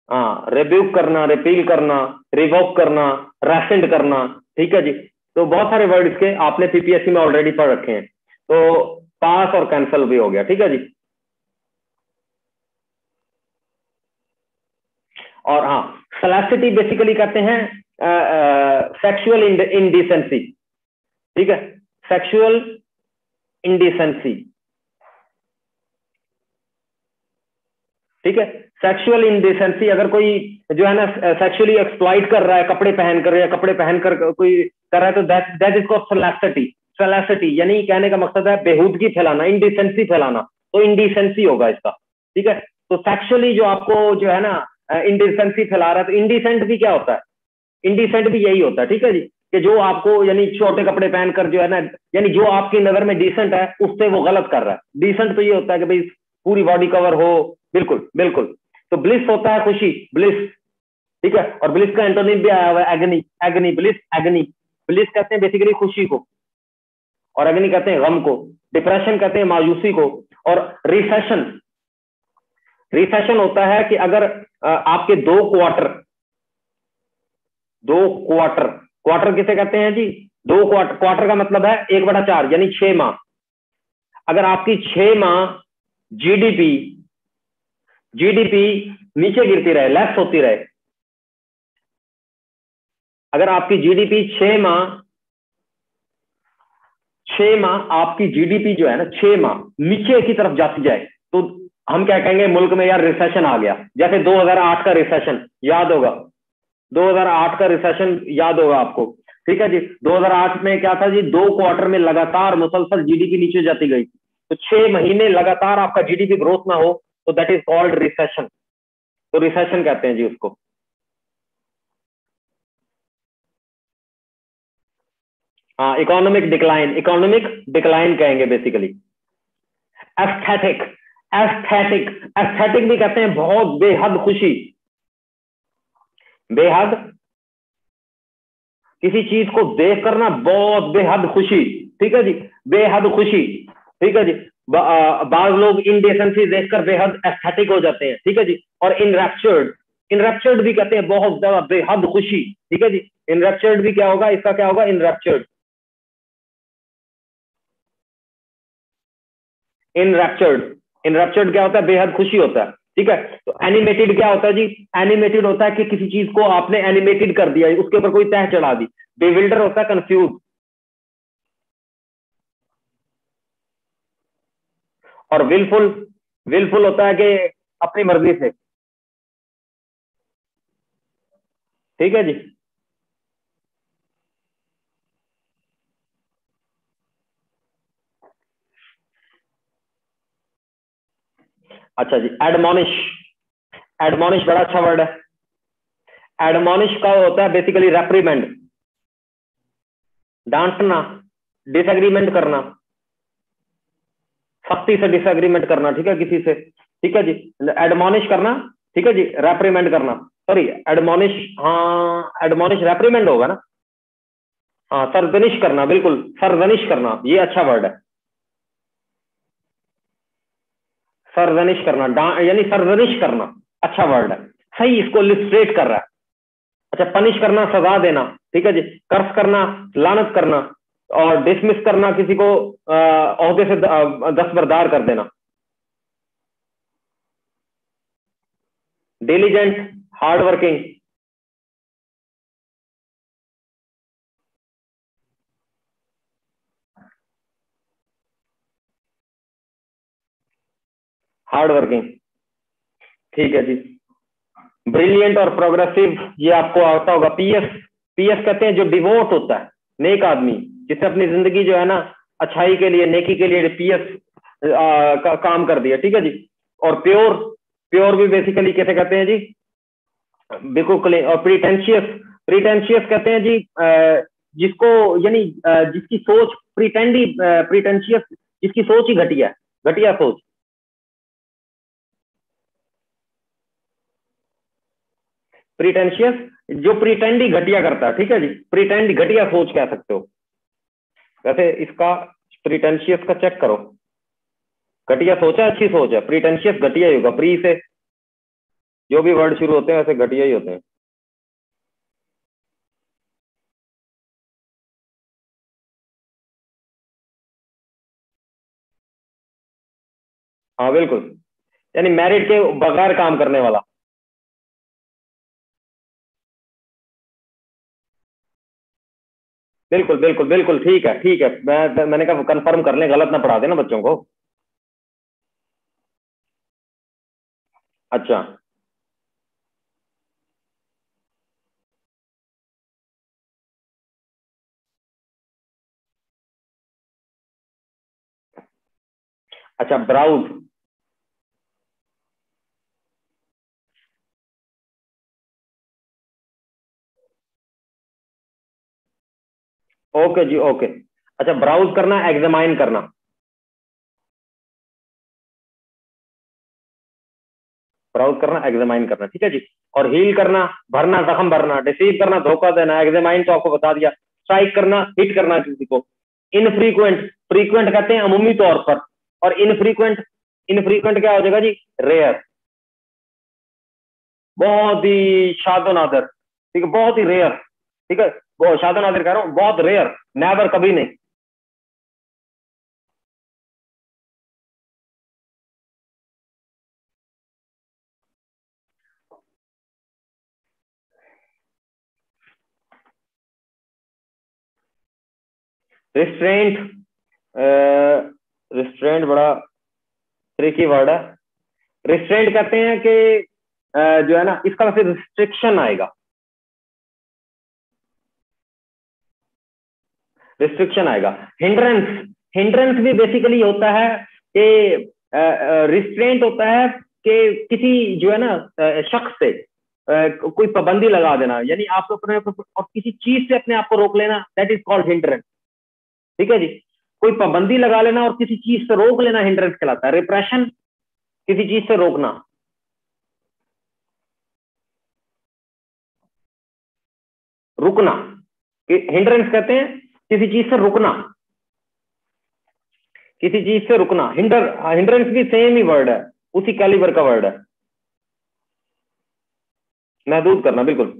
हाँ, रिब्यूक करना, रिपील करना, रिवोक करना, रेसेंड करना, ठीक है जी। तो बहुत सारे वर्ड इसके आपने पीपीएससी में ऑलरेडी पढ़ रखे हैं। तो पास और कैंसिल भी हो गया, ठीक है जी। और हाँ, सैलासिटी बेसिकली कहते हैं सेक्सुअल इंडिसेंसी, ठीक है, सेक्सुअल इंडिसेंसी, ठीक है। सेक्सुअल इंडिसेंसी, अगर कोई जो है ना सेक्सुअली एक्सप्लॉइट कर रहा है कपड़े पहनकर, या कपड़े पहनकर कोई कर रहा है, तो दैट दैट इज कॉल्ड सैलासिटी। सैलासिटी यानी कहने का मकसद है बेहूदगी फैलाना, इंडिसेंसी फैलाना, तो इंडिसेंसी होगा इसका, ठीक है। तो सेक्सुअली जो आपको जो है ना इंडिसेंसी फैला रहा है, तो इंडिसेंट भी क्या होता है, इंडिसेंट भी यही होता है, ठीक है जी, कि जो आपको यानी छोटे कपड़े पहनकर जो है ना, यानी जो आपकी नजर में डिसेंट है उससे वो गलत कर रहा है। डिसेंट तो ये होता है कि भाई पूरी बॉडी कवर हो, बिल्कुल बिल्कुल। तो ब्लिस होता है खुशी, ब्लिस, ठीक है। और ब्लिस का एंटोनिम भी आया हुआ है agony, agony, bliss, agony. Bliss कहते हैं बेसिकली खुशी को, और एगनी कहते हैं गम को। डिप्रेशन कहते हैं मायूसी को, और रिसेशन, रिसेशन होता है कि अगर आपके क्वार्टर किसे कहते हैं जी? दो क्वार्टर का मतलब है 1/4 यानी 6 माह। अगर आपकी 6 माह जीडीपी नीचे गिरती रहे, लेस होती रहे, अगर आपकी जीडीपी 6 माह आपकी जीडीपी जो है ना 6 माह नीचे की तरफ जाती जाए, तो हम क्या कहेंगे? मुल्क में यार रिसेशन आ गया। जैसे 2008 का रिसेशन याद होगा, 2008 का रिसेशन याद होगा आपको, ठीक है जी। 2008 में क्या था जी? 2 क्वार्टर में लगातार मुसलसल जीडीपी नीचे जाती गई, तो 6 महीने लगातार आपका जीडीपी ग्रोथ ना हो, तो दैट इज कॉल्ड रिसेशन। तो रिसेशन कहते हैं जी उसको। हाँ, इकोनॉमिक डिक्लाइन कहेंगे बेसिकली। एस्थेटिक एस्थेटिक एस्थेटिक भी कहते हैं बहुत बेहद खुशी, बेहद किसी चीज को देख करना बहुत बेहद खुशी, ठीक है जी, बेहद खुशी, ठीक है जी। बाज लोग इनडेसेंसी देखकर बेहद एस्थेटिक हो जाते हैं, ठीक है जी। और इनरेप्चर्ड भी कहते हैं बहुत ज्यादा बेहद खुशी, ठीक है जी। इनरेप्चर्ड भी क्या होगा? इसका क्या होगा? इनरेप्चर्ड क्या होता है? बेहद खुशी होता है, ठीक है। तो एनिमेटेड क्या होता है जी? एनिमेटेड होता है कि किसी चीज को आपने एनिमेटेड कर दिया, उसके ऊपर कोई तह चढ़ा दी। बेविल्डर होता है कंफ्यूज, और विलफुल होता है कि अपनी मर्जी से, ठीक है जी। अच्छा जी, एडमोनिश बड़ा अच्छा वर्ड है। एडमोनिश का होता है बेसिकली रेप्रीमेंड, डांटना, डिसएग्रीमेंट करना, सख्ती से डिसएग्रीमेंट करना, ठीक है, किसी से, ठीक है जी। एडमोनिश करना, ठीक है जी, रेप्रीमेंड करना, सॉरी एडमोनिश, हाँ एडमोनिश रेप्रीमेंड होगा ना। हाँ, सरजनिश करना, बिल्कुल सरजनिश करना, ये अच्छा वर्ड है। सरजनिश करना, यानी सरजनिश करना, अच्छा वर्ड है, सही इसको इलिस्ट्रेट कर रहा है। अच्छा, पनिश करना, सजा देना, ठीक है जी। कर्स करना, लानत करना, और डिसमिस करना, किसी को ओहदे से दस्तबरदार कर देना। Diligent, hard working, hard working, ठीक है जी। ब्रिलियंट और प्रोग्रेसिव, ये आपको आता होगा। पीएस कहते हैं जो डिवोट होता है, नेक आदमी, जिसने अपनी जिंदगी जो है ना अच्छाई के लिए, नेकी के लिए पीएस का काम कर दिया, ठीक है जी। और प्योर भी बेसिकली कैसे कहते हैं जी? बिल्कुल। और प्रीटेंशियस कहते हैं जी जिसको, यानी जिसकी सोच प्रीटेंशियस, जिसकी सोच ही घटिया है, घटिया सोच। प्रीटेंशियस, जो प्रीटेंड ही घटिया करता है, ठीक है जी, प्रीटेंड घटिया सोच कह सकते हो। वैसे इसका प्रीटेंशियस का चेक करो, घटिया सोच है, अच्छी सोच है, प्रीटेंशियस घटिया ही होगा, प्री से जो भी वर्ड शुरू होते हैं वैसे घटिया ही होते हैं। हाँ बिल्कुल, यानी मेरिट के बगैर काम करने वाला। बिल्कुल बिल्कुल बिल्कुल, ठीक है, मैंने कहा कंफर्म कर लें, गलत ना पढ़ा देना बच्चों को। अच्छा अच्छा, ब्राउज, ओके जी, ओके। अच्छा, ब्राउज करना, एग्जामाइन करना, ब्राउज करना, एग्जामाइन करना, ठीक है जी। और हील करना, भरना, जख्म भरना, डिसीव करना, धोखा देना, एग्जामाइन तो आपको बता दिया, स्ट्राइक करना, हिट करना किसी को। इनफ्रीक्वेंट, फ्रीक्वेंट कहते हैं अमूमी तौर पर, और इनफ्रीक्वेंट, इनफ्रीक्वेंट क्या हो जाएगा जी? रेयर, बहुत ही शादो नादर, ठीक है, बहुत ही रेयर, ठीक है, वो शादो नादर कह रहा हूँ, बहुत रेयर, नेवर, कभी नहीं। रिस्ट्रेंट, रिस्ट्रेंट बड़ा ट्रिकी वर्ड है। रिस्ट्रेंट कहते हैं कि जो है ना, इसका वैसे रिस्ट्रिक्शन आएगा, रिस्ट्रिक्शन आएगा। हिंड्रेंस, हिंड्रेंस भी बेसिकली होता है कि रिस्ट्रेंट होता है कि किसी जो है ना शख्स से कोई पाबंदी लगा देना, यानी आप अपने और किसी चीज से अपने आप को रोक लेना, दैट इज कॉल्ड हिंड्रेंस। ठीक है जी, कोई पाबंदी लगा लेना और किसी चीज से रोक लेना हिंड्रेंस कहलाता है। रिप्रेशन, किसी चीज से रोकना। रुकना, हिंड्रेंस कहते हैं किसी चीज से रुकना, किसी चीज से रुकना। हिंड्रेंस भी सेम ही वर्ड है, उसी कैलिबर का वर्ड है, महदूद करना, बिल्कुल।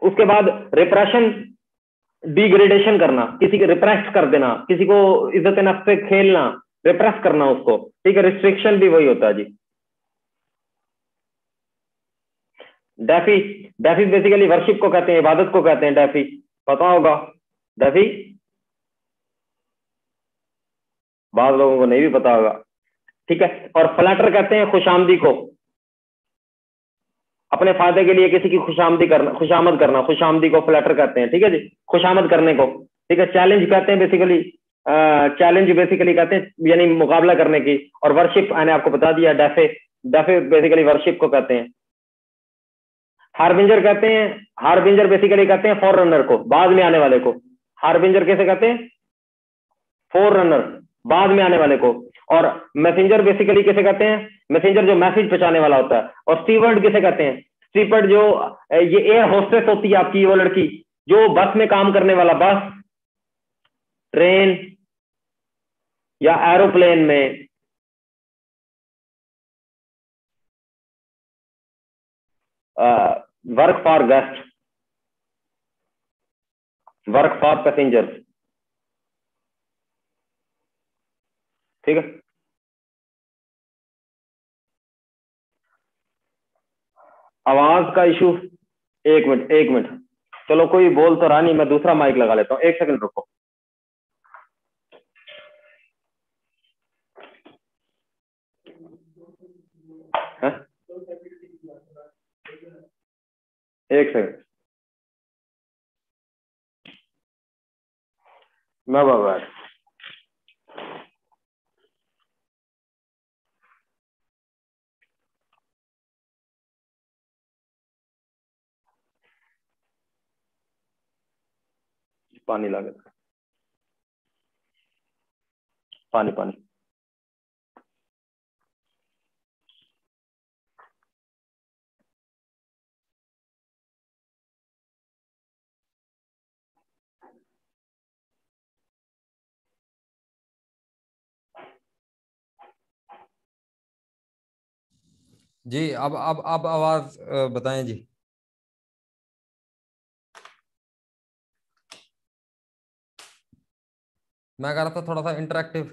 उसके बाद रिप्रेशन, डिग्रेडेशन करना, किसी को रिप्रेस कर देना, किसी को इज्जत नफ्स से खेलना, रिप्रेस करना उसको, ठीक है। रिस्ट्रिक्शन भी वही होता है जी। डेफी, डेफी बेसिकली वर्शिप को कहते हैं, इबादत को कहते हैं डेफी, पता होगा डेफी, बाद लोगों को नहीं भी पता होगा, ठीक है। और फ्लैटर कहते हैं खुशामदी को, अपने फायदे के लिए किसी की खुशामदी करना, खुशामद करना, खुशामदी को फ्लैटर कहते हैं, ठीक है जी, खुशामद करने को, ठीक है। चैलेंज कहते हैं बेसिकली, चैलेंज बेसिकली कहते हैं यानी मुकाबला करने की। और वर्शिप मैंने आपको बता दिया, डेफे, डेफे बेसिकली वर्शिप को कहते हैं। हार्बिंजर कहते हैं, हार्बिंजर बेसिकली कहते हैं फॉर रनर को, बाद में आने वाले को। हार्बिंजर कैसे कहते हैं? फोर रनर, बाद में आने वाले को। और मैसेंजर बेसिकली किसे कहते हैं? मैसेंजर जो मैसेज पहुंचाने वाला होता है। और स्टीवर्ड किसे कहते हैं? स्टीवर्ड जो ये एयर होस्टेस होती है आपकी, वो लड़की जो बस में काम करने वाला, बस, ट्रेन या एरोप्लेन में। Work for guest, work for passengers, ठीक है। आवाज का इशू, एक मिनट, एक मिनट, चलो कोई बोल तो रहा नहीं, मैं दूसरा माइक लगा लेता हूँ, एक सेकंड रुको। है? एक सेकंड, मैं बाबा, पानी ला के, पानी पानी। जी अब आवाज बताएं जी। मैं कह रहा था थोड़ा सा इंटरेक्टिव।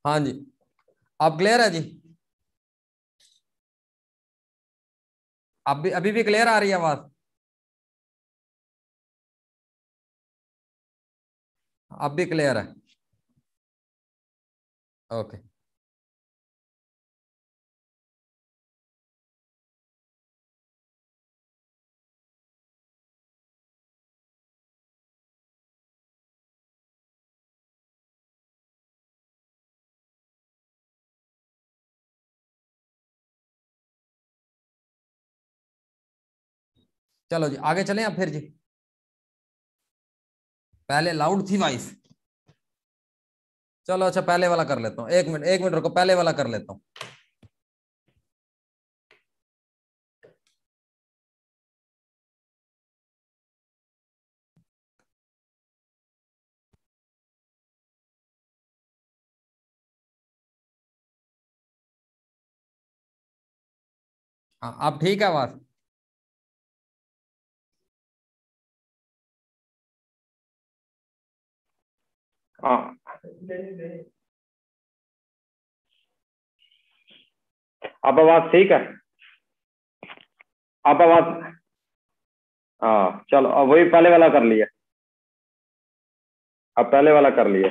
हाँ जी, अब क्लियर है जी? अब भी, अभी भी क्लियर आ रही है आवाज? अब भी क्लियर है? ओके। चलो जी आगे चलें अब फिर जी। पहले लाउड थी वॉइस। चलो अच्छा, पहले वाला कर लेता हूँ, एक मिनट, एक मिनट रुको, पहले वाला कर लेता हूँ। हाँ, अब ठीक है आवाज। हाँ, अब आवाज ठीक है। अब आवाज, हाँ चलो, अब वही पहले वाला कर लिया। अब पहले वाला कर लिया।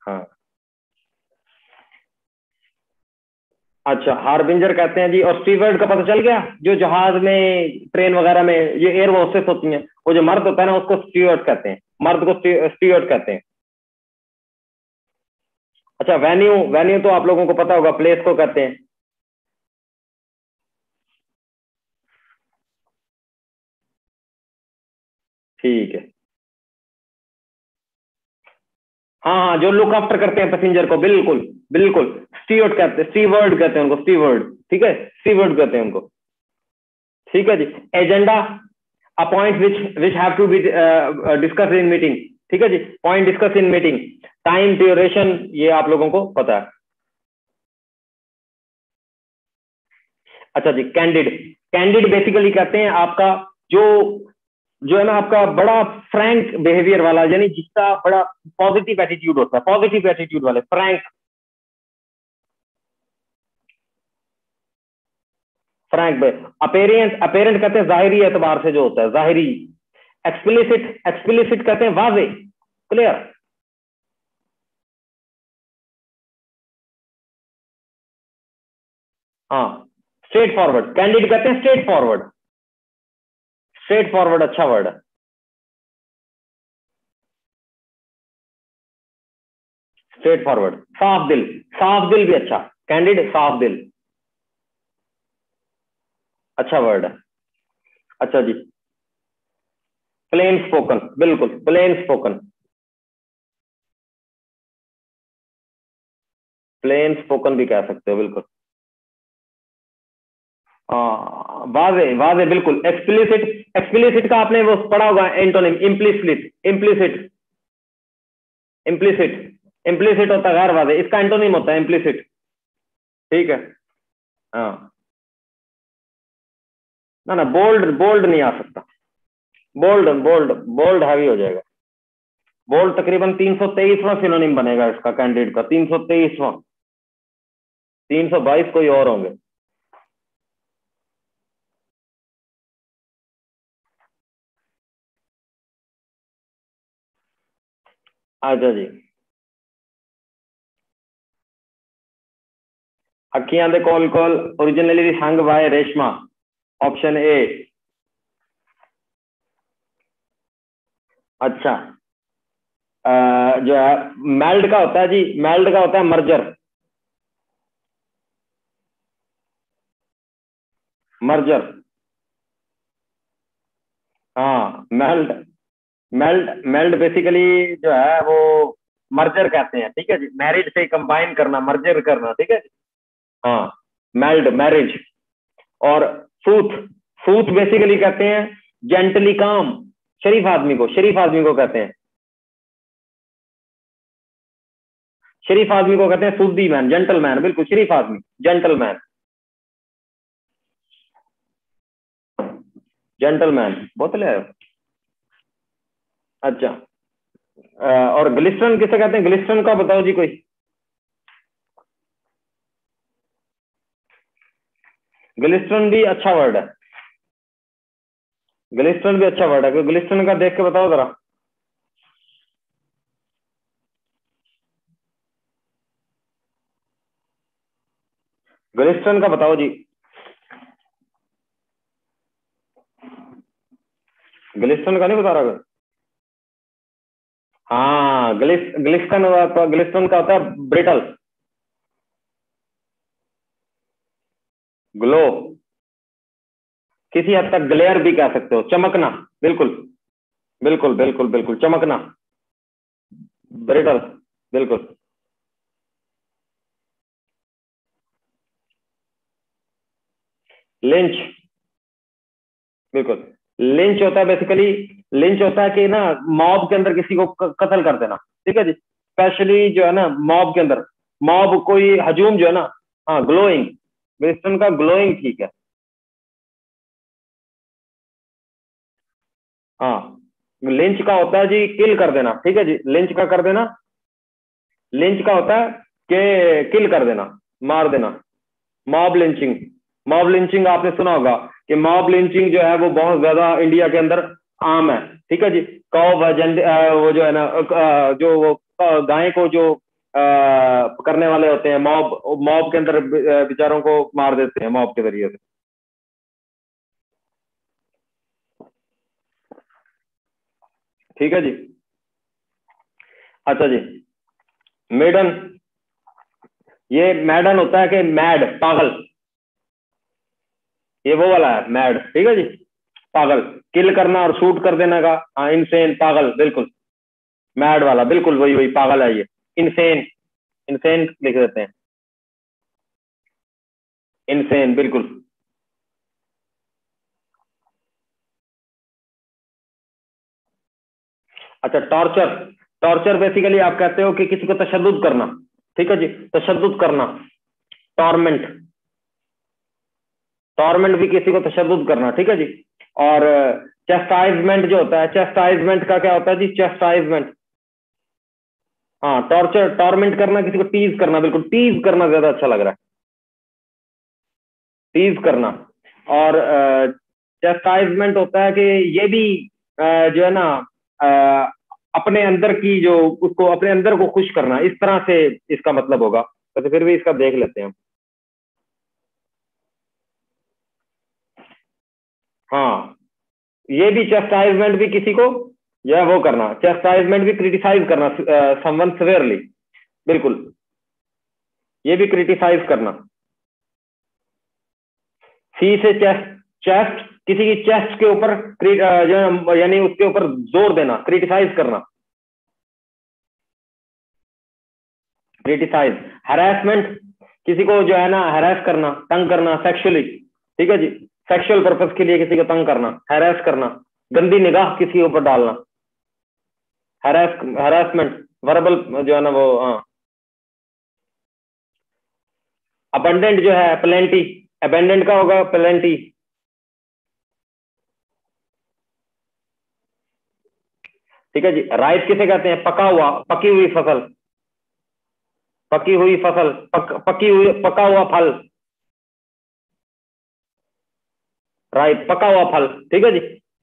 हाँ, अच्छा, हार्बिंजर कहते हैं जी। और स्टीवर्ड का पता चल गया, जो जहाज में, ट्रेन वगैरह में ये एयर होस्टेस होती हैं, वो जो मर्द होता है ना, उसको स्टीवर्ड कहते हैं, मर्द को स्टीवर्ड कहते हैं। अच्छा, वेन्यू, वेन्यू तो आप लोगों को पता होगा, प्लेस को कहते हैं। ठीक है। हाँ हाँ, जो लुक आफ्टर करते हैं पैसेंजर को, बिल्कुल बिल्कुल। स्टीवर्ड कहते हैं, स्टीवर्ड कहते हैं उनको, स्टीवर्ड, ठीक है, स्टीवर्ड कहते हैं उनको। ठीक है जी। Agenda, a point which have to be discuss in meeting. ठीक है जी, point discuss in meeting. Time duration, ये आप लोगों को पता है। अच्छा जी, कैंडिड, कैंडिड बेसिकली कहते हैं आपका जो, जो है ना आपका बड़ा फ्रैंक बिहेवियर वाला, यानी जिसका बड़ा पॉजिटिव एटीट्यूड होता है, पॉजिटिव एटीट्यूड वाले, फ्रैंक। फ्रैंक, अपेरेंट, अपेरेंट कहते हैं जाहिरी एतबार से जो होता है, जाहिरी। एक्सप्लिसिट, एक्सप्लिसिट कहते हैं वाजे, क्लियर। हाँ, स्ट्रेट फॉरवर्ड, कैंडिड कहते हैं स्ट्रेट फॉरवर्ड। स्ट्रेट फॉरवर्ड अच्छा वर्ड है। स्ट्रेट फॉरवर्ड, साफ दिल, साफ दिल भी अच्छा, कैंडिड साफ दिल, अच्छा वर्ड है। अच्छा जी, प्लेन स्पोकन, बिल्कुल प्लेन स्पोकन, प्लेन स्पोकन भी कह सकते हो, बिल्कुल। वाजे, वाजे बिल्कुल। एक्सप्लिसिट, एक्सप्लिसिट का आपने वो पढ़ा होगा antonym, implicit, implicit, implicit, implicit होता है गैर वाजे, इसका एंटोनिम होता है इम्प्लिसिट। ठीक है। हाँ, ना ना, बोल्ड, बोल्ड नहीं आ सकता। बोल्ड, बोल्ड, बोल्ड हैवी हो जाएगा। बोल्ड तकरीबन 323वां सिनोनिम बनेगा इसका, कैंडिडेट का 323वां। 322 कोई और होंगे। अच्छा जी, अखियां दे कोल कोल originally sung by Reshma, option A. अच्छा, जो है मेल्ड का होता है जी, मेल्ड का होता है मर्जर, मर्जर। हाँ, मेल्ड, मेल्ड, मेल्ड बेसिकली जो है वो मर्जर कहते हैं, ठीक है जी, मैरिज से कंबाइन करना, मर्जर करना, ठीक है जी। हाँ, मेल्ड मैरिज। और सूथ, सूथ बेसिकली कहते हैं जेंटली काम, शरीफ आदमी को, शरीफ आदमी को कहते हैं, शरीफ आदमी को कहते हैं सूदी मैन, जेंटलमैन, बिल्कुल शरीफ आदमी, जेंटलमैन, जेंटलमैन, बोतल है। अच्छा, और ग्लिस्टन किसे कहते हैं, ग्लिस्टन का बताओ जी कोई। ग्लिस्टन भी अच्छा वर्ड है, ग्लिस्टन भी अच्छा वर्ड है, ग्लिस्टन का देख के बताओ जरा। ग्लिस्टन का बताओ जी। ग्लिस्टन का नहीं बता रहा। हाँ, ग्लिस्टन, ग्लिस्टन का होता है ब्रिटल, ग्लो, किसी हद तक ग्लेयर भी कह सकते हो, चमकना, बिल्कुल बिल्कुल बिल्कुल बिल्कुल, चमकना, ब्रिटल, बिल्कुल। लिंच, बिल्कुल। लिंच होता है बेसिकली, लिंच होता है कि ना मॉब के अंदर किसी को कत्ल कर देना, ठीक है जी। स्पेशली जो है ना मॉब के अंदर, मॉब कोई हजूम जो है ना, हाँ ग्लोइंग, वेस्टर्न का ग्लोइंग ठीक है। हाँ, लिंच का होता है जी किल कर देना, ठीक है जी, लिंच का कर देना। लिंच का होता है कि किल कर देना, मार देना। मॉब लिंचिंग, मॉब लिंचिंग आपने सुना होगा कि मॉब लिंचिंग जो है वो बहुत ज्यादा इंडिया के अंदर आम है, ठीक है जी। कौ वो जो है ना जो वो गाय को जो करने वाले होते हैं, मॉब मॉब के अंदर बेचारों को मार देते हैं मॉब के जरिए से। ठीक है जी। अच्छा जी, मेडन, ये मैडन होता है कि मैड, पागल, ये वो वाला है मैड, ठीक है जी, पागल, किल करना और शूट कर देने का। हाँ, इनसेन, पागल, बिल्कुल। मैड वाला बिल्कुल वही वही पागल है ये। इनसेन, इनसेन लिख देते हैं, इनसेन बिल्कुल। अच्छा, टॉर्चर, टॉर्चर बेसिकली आप कहते हो कि किसी को तशद्दुद करना, ठीक है जी, तशद्दुद करना, टॉर्मेंट, टॉर्मेंट भी किसी को तशद्दुद करना, ठीक है जी। और चेस्टाइजमेंट जो होता है, चेस्टाइजमेंट का क्या होता है जी, चेस्टाइजमेंट। हाँ, टॉर्चर, टॉर्मेंट करना, किसी को टीज करना, बिल्कुल, टीज करना ज्यादा अच्छा लग रहा है, टीज करना। और चेस्टाइजमेंट होता है कि ये भी जो है ना अ, अपने अंदर की जो, उसको अपने अंदर को खुश करना, इस तरह से इसका मतलब होगा। तो फिर भी इसका देख लेते हैं हम। हाँ, ये भी चेस्टाइजमेंट भी किसी को जो है वो करना, चेस्टाइजमेंट भी क्रिटिसाइज करना समवन सिवियरली, बिल्कुल, ये भी क्रिटिसाइज करना। सी से चेस्ट, चेस्ट, किसी की चेस्ट के ऊपर जो है यानी उसके ऊपर जोर देना, क्रिटिसाइज करना, क्रिटिसाइज। हरासमेंट, किसी को जो है ना हरास करना, तंग करना सेक्सुअली, ठीक है जी, सेक्सुअल पर्पज के लिए किसी को तंग करना, हरास करना, गंदी निगाह किसी के ऊपर डालना, हरास, हरासमेंट, वर्बल जो है ना वो, हाँ। अबंडेंट जो है प्लेंटी, अबेंडेंट का होगा प्लेंटी, ठीक है जी। राइस किसे कहते हैं, पका हुआ, पकी हुई फसल, पकी हुई फसल, पकी हुई, पका हुआ फल, राइट, पका हुआ फल, ठीक है जी,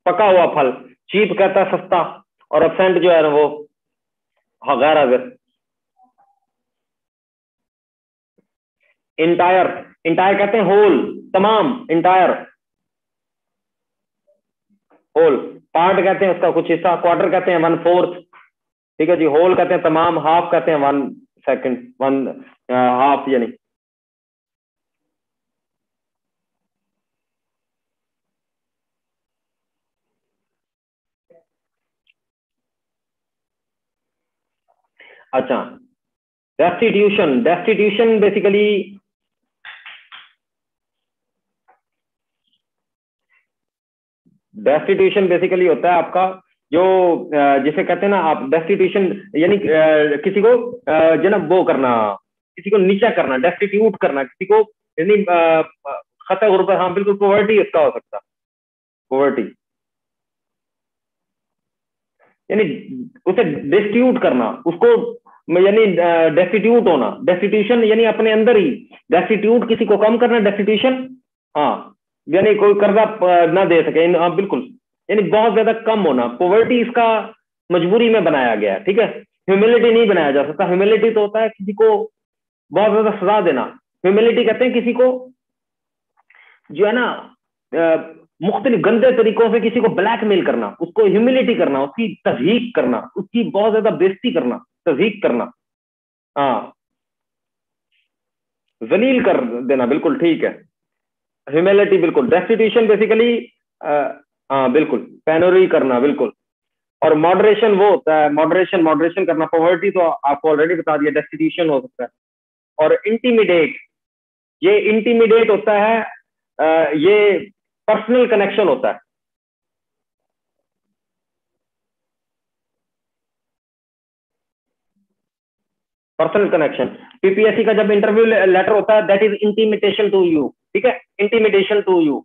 पका हुआ फल। चीप कहता है सस्ता, और एब्सेंट जो है ना वो गैर हाजिर। इंटायर, इंटायर कहते हैं होल, तमाम, इंटायर, होल। पार्ट कहते हैं उसका कुछ हिस्सा, क्वार्टर कहते हैं वन फोर्थ, ठीक है जी। होल कहते हैं तमाम, हाफ कहते हैं वन सेकंड, वन हाफ यानी। अच्छा, destitution, destitution basically, destitution basically होता है आपका जो जिसे कहते हैं ना आप, डेस्टिट्यूशन यानी किसी को जनाब वो करना, किसी को नीचा करना, डेस्टिट्यूट करना किसी को, यानी खता गुर्बत, हाँ बिल्कुल, पॉवर्टी इसका हो सकता है, पॉवर्टी, यानी उसे डिस्ट्रीब्यूट करना उसको, यानी डेस्टिट्यूट होना, डेस्टिट्यूशन यानी अपने अंदर ही, डेस्टिट्यूट किसी को कम करना, डेस्टिट्यूशन, हाँ, यानी कोई कर्जा ना दे सके, हाँ बिल्कुल, यानी बहुत ज्यादा कम होना, पॉवर्टी इसका मजबूरी में बनाया गया है, ठीक है। ह्यूमिलिटी नहीं बनाया जा सकता, ह्यूमिलिटी तो होता है किसी को बहुत ज्यादा सजा देना, ह्यूमिलिटी कहते हैं किसी को जो है ना मुख्तलिफ गंदे तरीकों से किसी को ब्लैकमेल करना, उसको ह्यूमिलिटी करना, उसकी तजहीक करना, उसकी बहुत ज्यादा बेइज्जती करना, तजहीक करना, हाँ, जलील कर देना, बिल्कुल ठीक है। ह्यूमिलिटी बिल्कुल, डेस्टिट्यूशन बेसिकली हाँ बिल्कुल, पेनोरी करना, बिल्कुल। और मॉडरेशन वो होता है, मॉडरेशन, मॉडरेशन करना, पॉवर्टी तो आपको ऑलरेडी बता दिया, डेस्टिट्यूशन हो सकता है। और इंटीमिडेट, ये इंटीमिडेट होता है ये पर्सनल कनेक्शन होता है, पर्सनल कनेक्शन। पीपीएससी का जब इंटरव्यू लेटर होता है दैट इज इंटीमेटेशन टू यू, ठीक है, इंटीमेटेशन टू यू,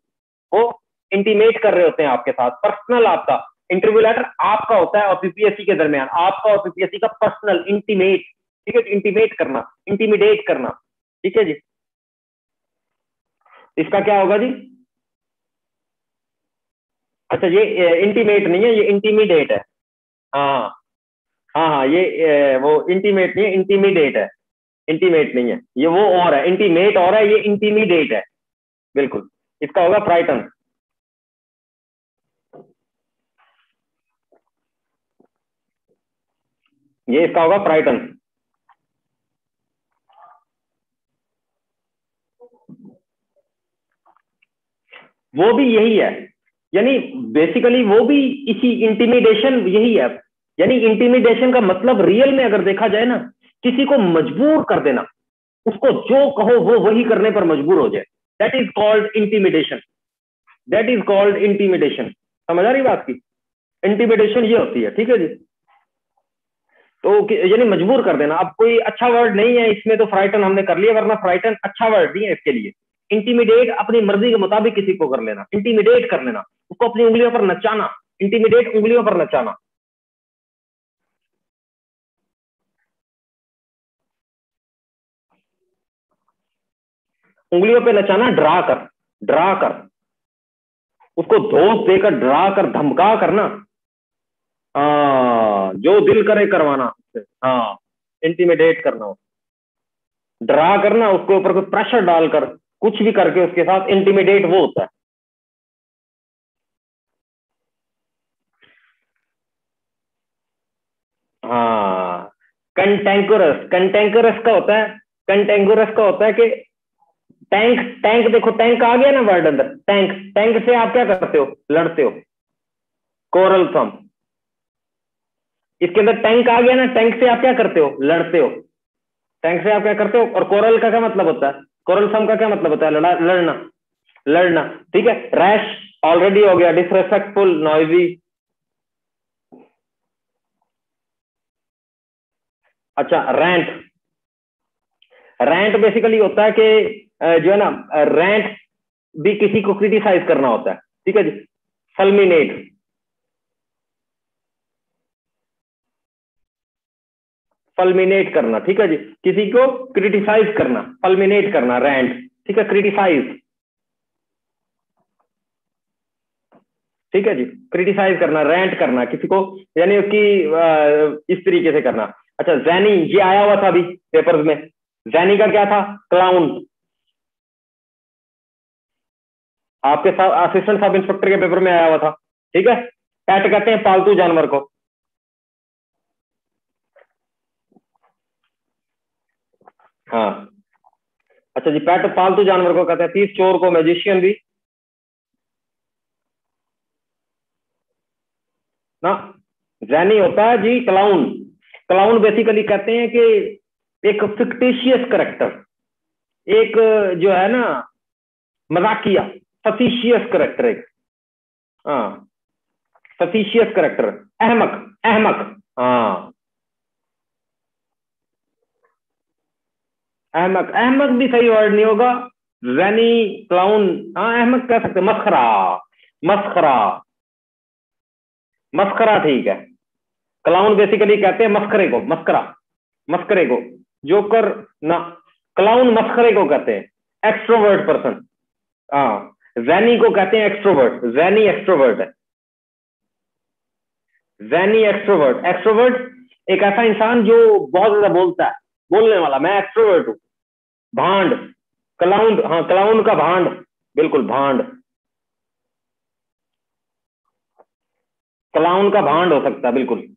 वो इंटीमेट कर रहे होते हैं आपके साथ, पर्सनल आपका इंटरव्यू लेटर आपका होता है और पीपीएससी के दरमियान आपका और पीपीएससी का पर्सनल इंटीमेट, ठीक है, इंटीमेट करना, इंटीमिडेट करना, ठीक है जी। इसका क्या होगा जी? अच्छा ये इंटीमेट नहीं है, ये इंटीमिडेट है। हाँ हाँ हाँ, ये वो इंटीमेट नहीं है, इंटीमिडेट है, इंटीमेट नहीं है, ये वो और है, इंटीमेट और है, ये इंटीमिडेट है, बिल्कुल। इसका होगा फ्राइटन। ये इसका होगा फ्राइटन। वो भी यही है, यानी बेसिकली वो भी इसी इंटिमिडेशन यही है, यानी इंटिमिडेशन का मतलब रियल में अगर देखा जाए ना, किसी को मजबूर कर देना, उसको जो कहो वो वही करने पर मजबूर हो जाए, that is called intimidation, that is called intimidation. समझ आ रही बात की? इंटिमिडेशन ये होती है, ठीक है जी। तो यानी मजबूर कर देना। अब कोई अच्छा वर्ड नहीं है इसमें तो फ्राइटन हमने कर लिया, वरना फ्राइटन अच्छा वर्ड नहीं है इसके लिए। इंटीमिडेट अपनी मर्जी के मुताबिक किसी को कर लेना, इंटीमिडेट कर लेना, उसको अपनी उंगलियों पर नचाना, इंटीमिडेट उंगलियों पर नचाना। उंगलियों पे नचाना, ड्रा कर, उसको धोस देकर, ड्रा कर, धमका करना, जो दिल करे करवाना, हाँ, इंटीमिडेट करना, ड्रा करना, उसके ऊपर कोई प्रेशर डालकर कुछ भी करके उसके साथ इंटीमिडेट वो होता है। हाँ, कंटेंकुरस, कंटेंकुरस का होता है, कंटेंकुरस का होता है कि टैंक, टैंक देखो, टैंक आ गया ना वर्ड अंदर, टैंक, टैंक से आप क्या करते हो? लड़ते हो, कोरल सम। इसके अंदर टैंक आ गया ना, टैंक से आप क्या करते हो? लड़ते हो, टैंक से आप क्या करते हो? और कोरल का क्या मतलब होता है? कोरल सम का क्या मतलब होता है? लड़ना, लड़ना, ठीक है। रैश ऑलरेडी हो गया, डिसरेस्पेक्टफुल, नॉइजी। अच्छा, रैंट, रैंट बेसिकली होता है कि जो है ना, रैंट भी किसी को क्रिटिसाइज करना होता है, ठीक है जी। फलमिनेट, फलमिनेट करना, ठीक है जी, किसी को क्रिटिसाइज करना, फलमिनेट करना, रैंट, ठीक है, क्रिटिसाइज, ठीक है जी, क्रिटिसाइज करना, रैंट करना किसी को, यानी उसकी इस तरीके से करना। अच्छा, जैनी, ये आया हुआ था अभी पेपर्स में, जैनी का क्या था? क्लाउन। आपके साथ असिस्टेंट सब इंस्पेक्टर के पेपर में आया हुआ था, ठीक है। पैट कहते हैं पालतू जानवर को। हाँ, अच्छा जी, पैट पालतू जानवर को कहते हैं। तीस चोर को मैजिशियन भी ना। जैनी होता है जी क्लाउन। क्लाउन बेसिकली कहते हैं कि एक फिक्टिशियस करेक्टर, एक जो है ना, मजाकिया, फसीशियस करेक्टर, एक, हाँ, फसीशियस करेक्टर, अहमक, अहमक, हाँ, अहमक, अहमक भी सही वर्ड नहीं होगा, जैनी, क्लाउन, हाँ, अहमक कह सकते, मस्खरा, मस्खरा, मस्खरा, ठीक है। क्लाउन बेसिकली कहते हैं मस्करे को, मस्करा, मस्करे को, जोकर ना, क्लाउन मस्करे को कहते हैं, एक्सट्रोवर्ट पर्सन। हाँ, जैनी को कहते हैं एक्सट्रोवर्ट, जैनी एक्सट्रोवर्ट है, जैनी एक्सट्रोवर्ट, एक्सट्रोवर्ट एक ऐसा इंसान जो बहुत ज्यादा बोलता है, बोलने वाला, मैं एक्सट्रोवर्ट हूँ। भांड, क्लाउन, हाँ, क्लाउन का भांड, बिल्कुल भांड, क्लाउन का भांड हो सकता है, बिल्कुल।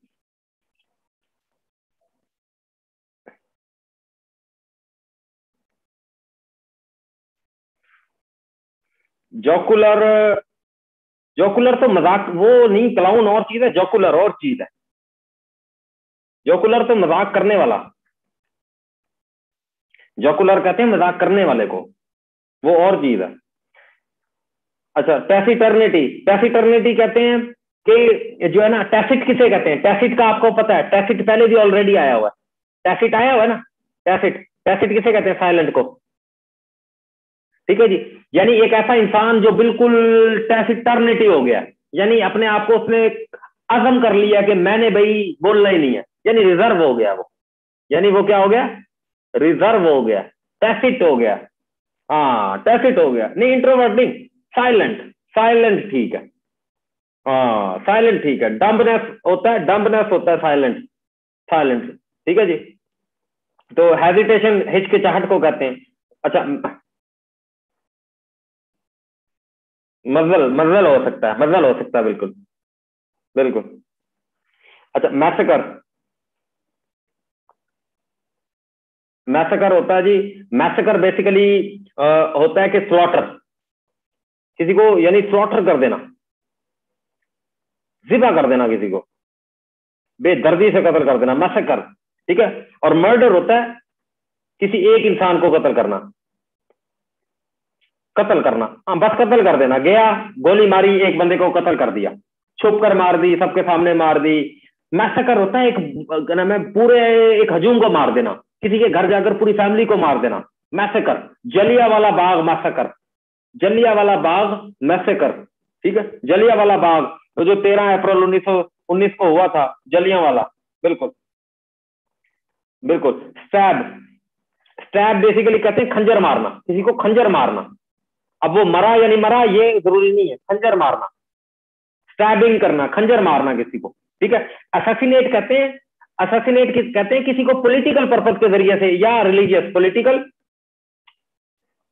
जोकुलर, जोकुलर तो मजाक वो नहीं, क्लाउन और चीज है, जोकुलर और चीज है। जोकुलर तो मजाक करने वाला, जोकुलर कहते हैं मजाक करने वाले को, वो और चीज है। अच्छा, टैसिटर्निटी, टैसिटर्निटी कहते हैं कि जो है ना, टैसिट किसे कहते हैं? टैसिट का आपको पता है, टैसिट पहले भी ऑलरेडी आया हुआ है, टैसिट आया हुआ है ना, टैसिट, टैसिट किसे कहते हैं? साइलेंट को। ठीक है जी। यानी एक ऐसा इंसान जो बिल्कुल टैसिटर्निटी हो गया, यानी अपने आप को उसने अज़म कर लिया कि मैंने भाई बोलना ही नहीं है, यानी रिजर्व हो गया वो। यानी वो क्या हो गया? रिजर्व हो गया, टैसिट हो गया। हाँ टैसिट हो गया, नहीं इंट्रोवर्ट नहीं, साइलेंट। साइलेंट ठीक है, हाँ साइलेंट ठीक है। डम्बनेस होता है, डम्बनेस होता है साइलेंट, साइलेंट। ठीक है जी। तो हेजिटेशन, हिचकिचाहट को कहते हैं। अच्छा, मजल, मजल हो सकता है, मजल हो सकता है, बिल्कुल बिल्कुल। अच्छा, मैसेकर, मैसेकर होता है जी। मैसेकर बेसिकली होता है कि स्लॉटर, किसी को यानी स्लॉटर कर देना, जिबा कर देना किसी को, बेदर्दी से कत्ल कर देना, मैसेकर। ठीक है। और मर्डर होता है किसी एक इंसान को कत्ल करना, कत्ल करना, हाँ बस कत्ल कर देना, गया गोली मारी, एक बंदे को कत्ल कर दिया, छुप कर मार दी, सबके सामने मार दी। मैसेकर होता है एक, क्या नाम है, पूरे एक हजूम को मार देना, किसी के घर जाकर पूरी फैमिली को मार देना, मैसेकर। जलिया वाला बाग मैसेकर, जलिया वाला बाग मैसेकर। ठीक है, जलिया वाला बाग, तो जो 13 अप्रैल 1919 को हुआ था, जलिया वाला, बिल्कुल बिल्कुल। स्टैब, स्टैब बेसिकली कहते हैं खंजर मारना, किसी को खंजर मारना। अब वो मरा या नहीं मरा ये जरूरी नहीं है, खंजर मारना, स्टैबिंग करना, खंजर मारना किसी को। ठीक है। असैसिनेट कहते हैं, असैसिनेट कहते हैं किसी को पॉलिटिकल पर्पज के जरिए से या रिलीजियस, पॉलिटिकल,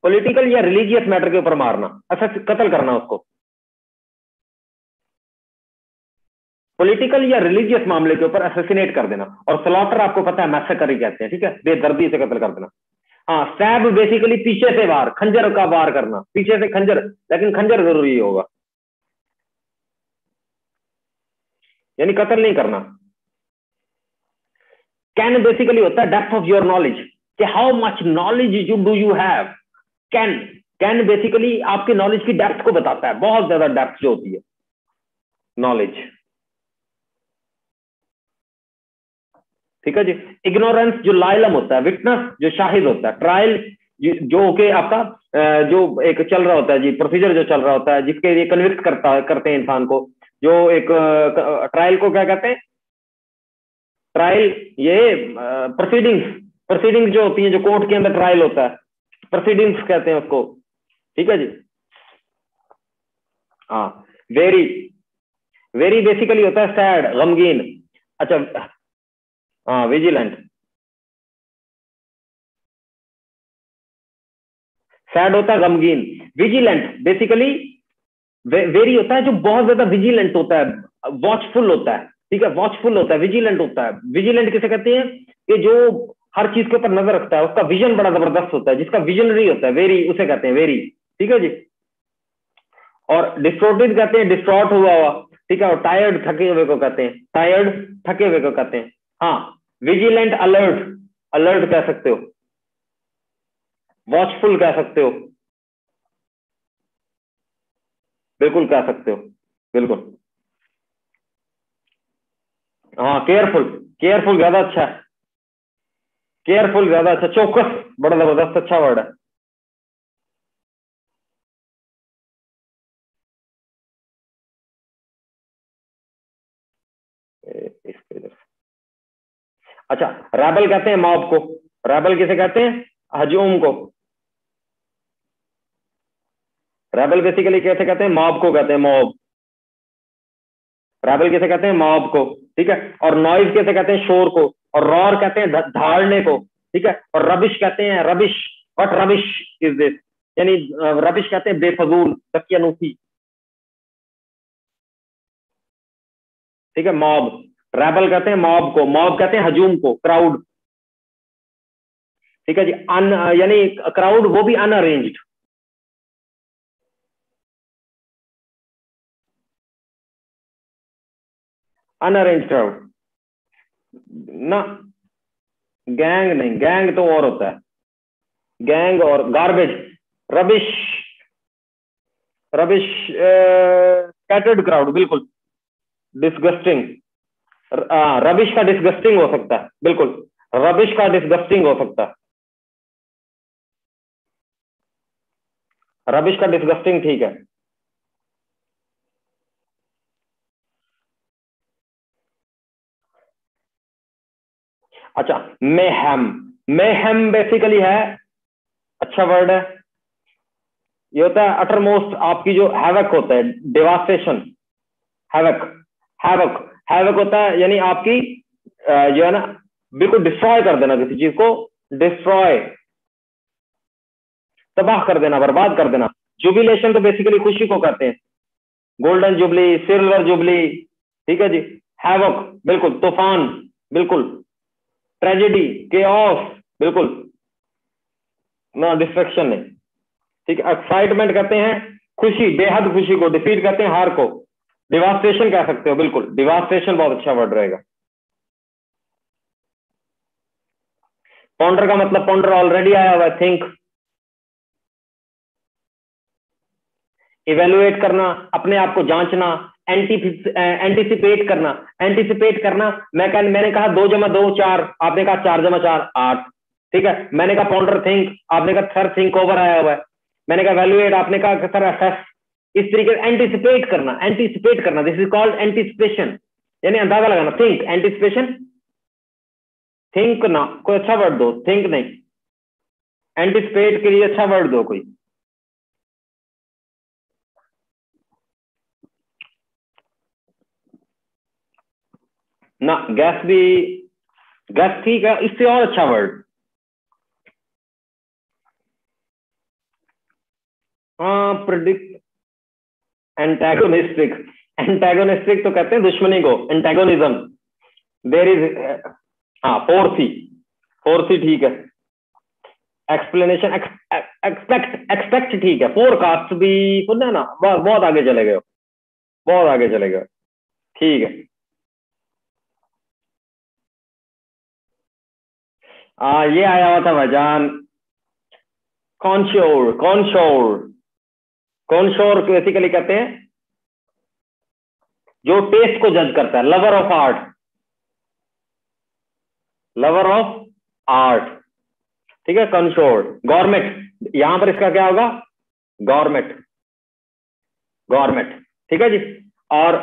पॉलिटिकल या रिलीजियस मैटर के ऊपर मारना, कत्ल करना उसको, पॉलिटिकल या रिलीजियस मामले के ऊपर असैसिनेट कर देना। और स्लॉटर आपको पता है मैसेकर ही कहते हैं। ठीक है, बेदर्दी से कत्ल कर देना। हाँ, स्टैब बेसिकली पीछे से वार, खंजर का वार करना, पीछे से खंजर, लेकिन खंजर जरूरी होगा, यानी कत्ल नहीं करना। कैन बेसिकली होता है डेप्थ ऑफ योर नॉलेज, कि how much knowledge you do you have. Can, can basically आपकी नॉलेज की डेप्थ को बताता है, बहुत ज्यादा डेप्थ जो होती है नॉलेज। ठीक है जी। इग्नोरेंस जो लाइलम होता है, विटनेस जो शाहिद होता है, ट्रायल जो के आपका जो एक चल रहा होता है जी, प्रोसीजर जो चल रहा होता है, जिसके लिए कन्विक्ट करते हैं इंसान को, जो एक ट्रायल को क्या कहते हैं? ट्रायल, ये प्रोसीडिंग्स, प्रोसीडिंग्स जो होती है, जो कोर्ट के अंदर ट्रायल होता है, प्रोसीडिंग्स कहते हैं उसको। ठीक है जी। हाँ, वेरी, वेरी बेसिकली होता है सैड, गमगीन। अच्छा, हाँ विजिलेंट, सैड होता है, गमगीन। विजिलेंट बेसिकली, वेरी होता है जो बहुत ज्यादा विजिलेंट होता है, वॉचफुल होता है। ठीक है, वॉचफुल होता है, विजिलेंट होता है। विजिलेंट किसे कहते हैं? कि जो हर चीज के ऊपर नजर रखता है, उसका विजन बड़ा जबरदस्त होता है, जिसका विजनरी होता है, वेरी उसे कहते हैं, वेरी। ठीक है जी। और डिस्ट्रोटेड कहते हैं डिस्ट्रॉट हुआ हुआ। ठीक है। और टायर्ड, थके हुए को कहते हैं, टायर्ड, थके हुए को कहते हैं। हाँ, विजिलेंट, अलर्ट, अलर्ट कह सकते हो, वॉचफुल कह सकते हो, बिल्कुल कह सकते हो, बिल्कुल। हाँ, केयरफुल, केयरफुल ज्यादा अच्छा है, केयरफुल ज्यादा अच्छा, चौकस बड़ा जबरदस्त अच्छा वर्ड है। इसके इधर, अच्छा, रैबल कहते हैं मॉब को, रैबल किसे कहते हैं? हजूम को। रैबल बेसिकली कैसे कहते हैं? मॉब को कहते हैं, मॉब। रैबल किसे कहते हैं? मॉब को। ठीक है। और नॉइज किसे कहते हैं? शोर को। और रॉर कहते हैं धाड़ने को। ठीक है। और रबिश कहते हैं, rubbish, what rubbish is this, यानी रबिश कहते हैं बेफजूल, दकियानूसी। ठीक है, मॉब। रैबल कहते हैं मॉब को, मॉब कहते हैं हजूम को, क्राउड। ठीक है जी। अन, यानी क्राउड वो भी अनअरेंज्ड, अनअरेंज क्राउड ना। गैंग नहीं, गैंग तो और होता है, गैंग और garbage, rubbish, rubbish, scattered crowd, बिल्कुल। डिस्गस्टिंग, रबिश का डिस्गस्टिंग हो सकता है, बिल्कुल। रबिश का डिस्गस्टिंग हो सकता है, रबिश का डिस्गस्टिंग ठीक है। अच्छा, मेहम, मेहम बेसिकली है, अच्छा वर्ड है। ये होता है अटर मोस्ट, आपकी जो हैवक होता है, डिवास्टेशन, हैवक, हैवक, हैवक होता है यानी आपकी जो है ना, बिल्कुल डिस्ट्रॉय कर देना, किसी चीज को डिस्ट्रॉय, तबाह कर देना, बर्बाद कर देना। जुबिलेशन तो बेसिकली खुशी को कहते हैं, गोल्डन जुबली, सिल्वर जुबली, ठीक है जी। हैवक बिल्कुल तूफान, बिल्कुल। ट्रेजेडी, केओस, बिल्कुल ना, डिस्ट्रक्शन नहीं, ठीक है। एक्साइटमेंट कहते हैं खुशी, बेहद खुशी को, डिफीट कहते हैं हार को, डिवास्टेशन कह सकते हो, बिल्कुल डिवास्टेशन बहुत अच्छा वर्ड रहेगा। पॉन्डर का मतलब पॉन्डर ऑलरेडी आया हुआ है, थिंक। इवेलुएट करना, अपने आप को जांचना, एंटीसिपेट करना, एंटीसिपेट करना। मैंने कहा 2 + 2 = 4, आपने कहा 4 + 4 = 8, ठीक है। मैंने कहा पॉन्डर थिंक, आपने कहा सर थिंक ओवर आया हुआ है। मैंने कहा वैल्यूएट, आपने कहा सर असेस। इस तरीके से एंटीसिपेट करना, एंटीसिपेट करना, दिस इज कॉल्ड एंटीसिपेशन, यानी अंदाजा लगाना। थिंक, एंटीसिपेशन, थिंक ना, कोई अच्छा वर्ड दो, थिंक नहीं, एंटीसिपेट के लिए अच्छा वर्ड दो कोई ना। गैस भी, गैस ठीक है, इससे और अच्छा वर्ड, हाँ प्रिडिक्ट, एंटेगोनिस्टिक, एंटेगोनिस्टिक तो कहते हैं दुश्मनी को, एंटेगोनिज्म। देर इज, हाँ फोर्सी, फोर्सी ठीक है। एक्सप्लेनेशन, एक्सपेक्ट, एक्सपेक्ट ठीक है। फोरकास्ट भी सुनना है ना, बहुत आगे चले गए हो, बहुत आगे चले गए, ठीक है। ये आया हुआ था भाईजान, कॉन्श्योर, कॉन्श्योर, कॉन्श्योर बेसिकली कहते हैं जो टेस्ट को जज करता है, lover of art, lover of art, ठीक है। कंसोर्ट, गवर्नमेंट, यहां पर इसका क्या होगा, गवर्नमेंट, गवर्नमेंट, ठीक है जी। और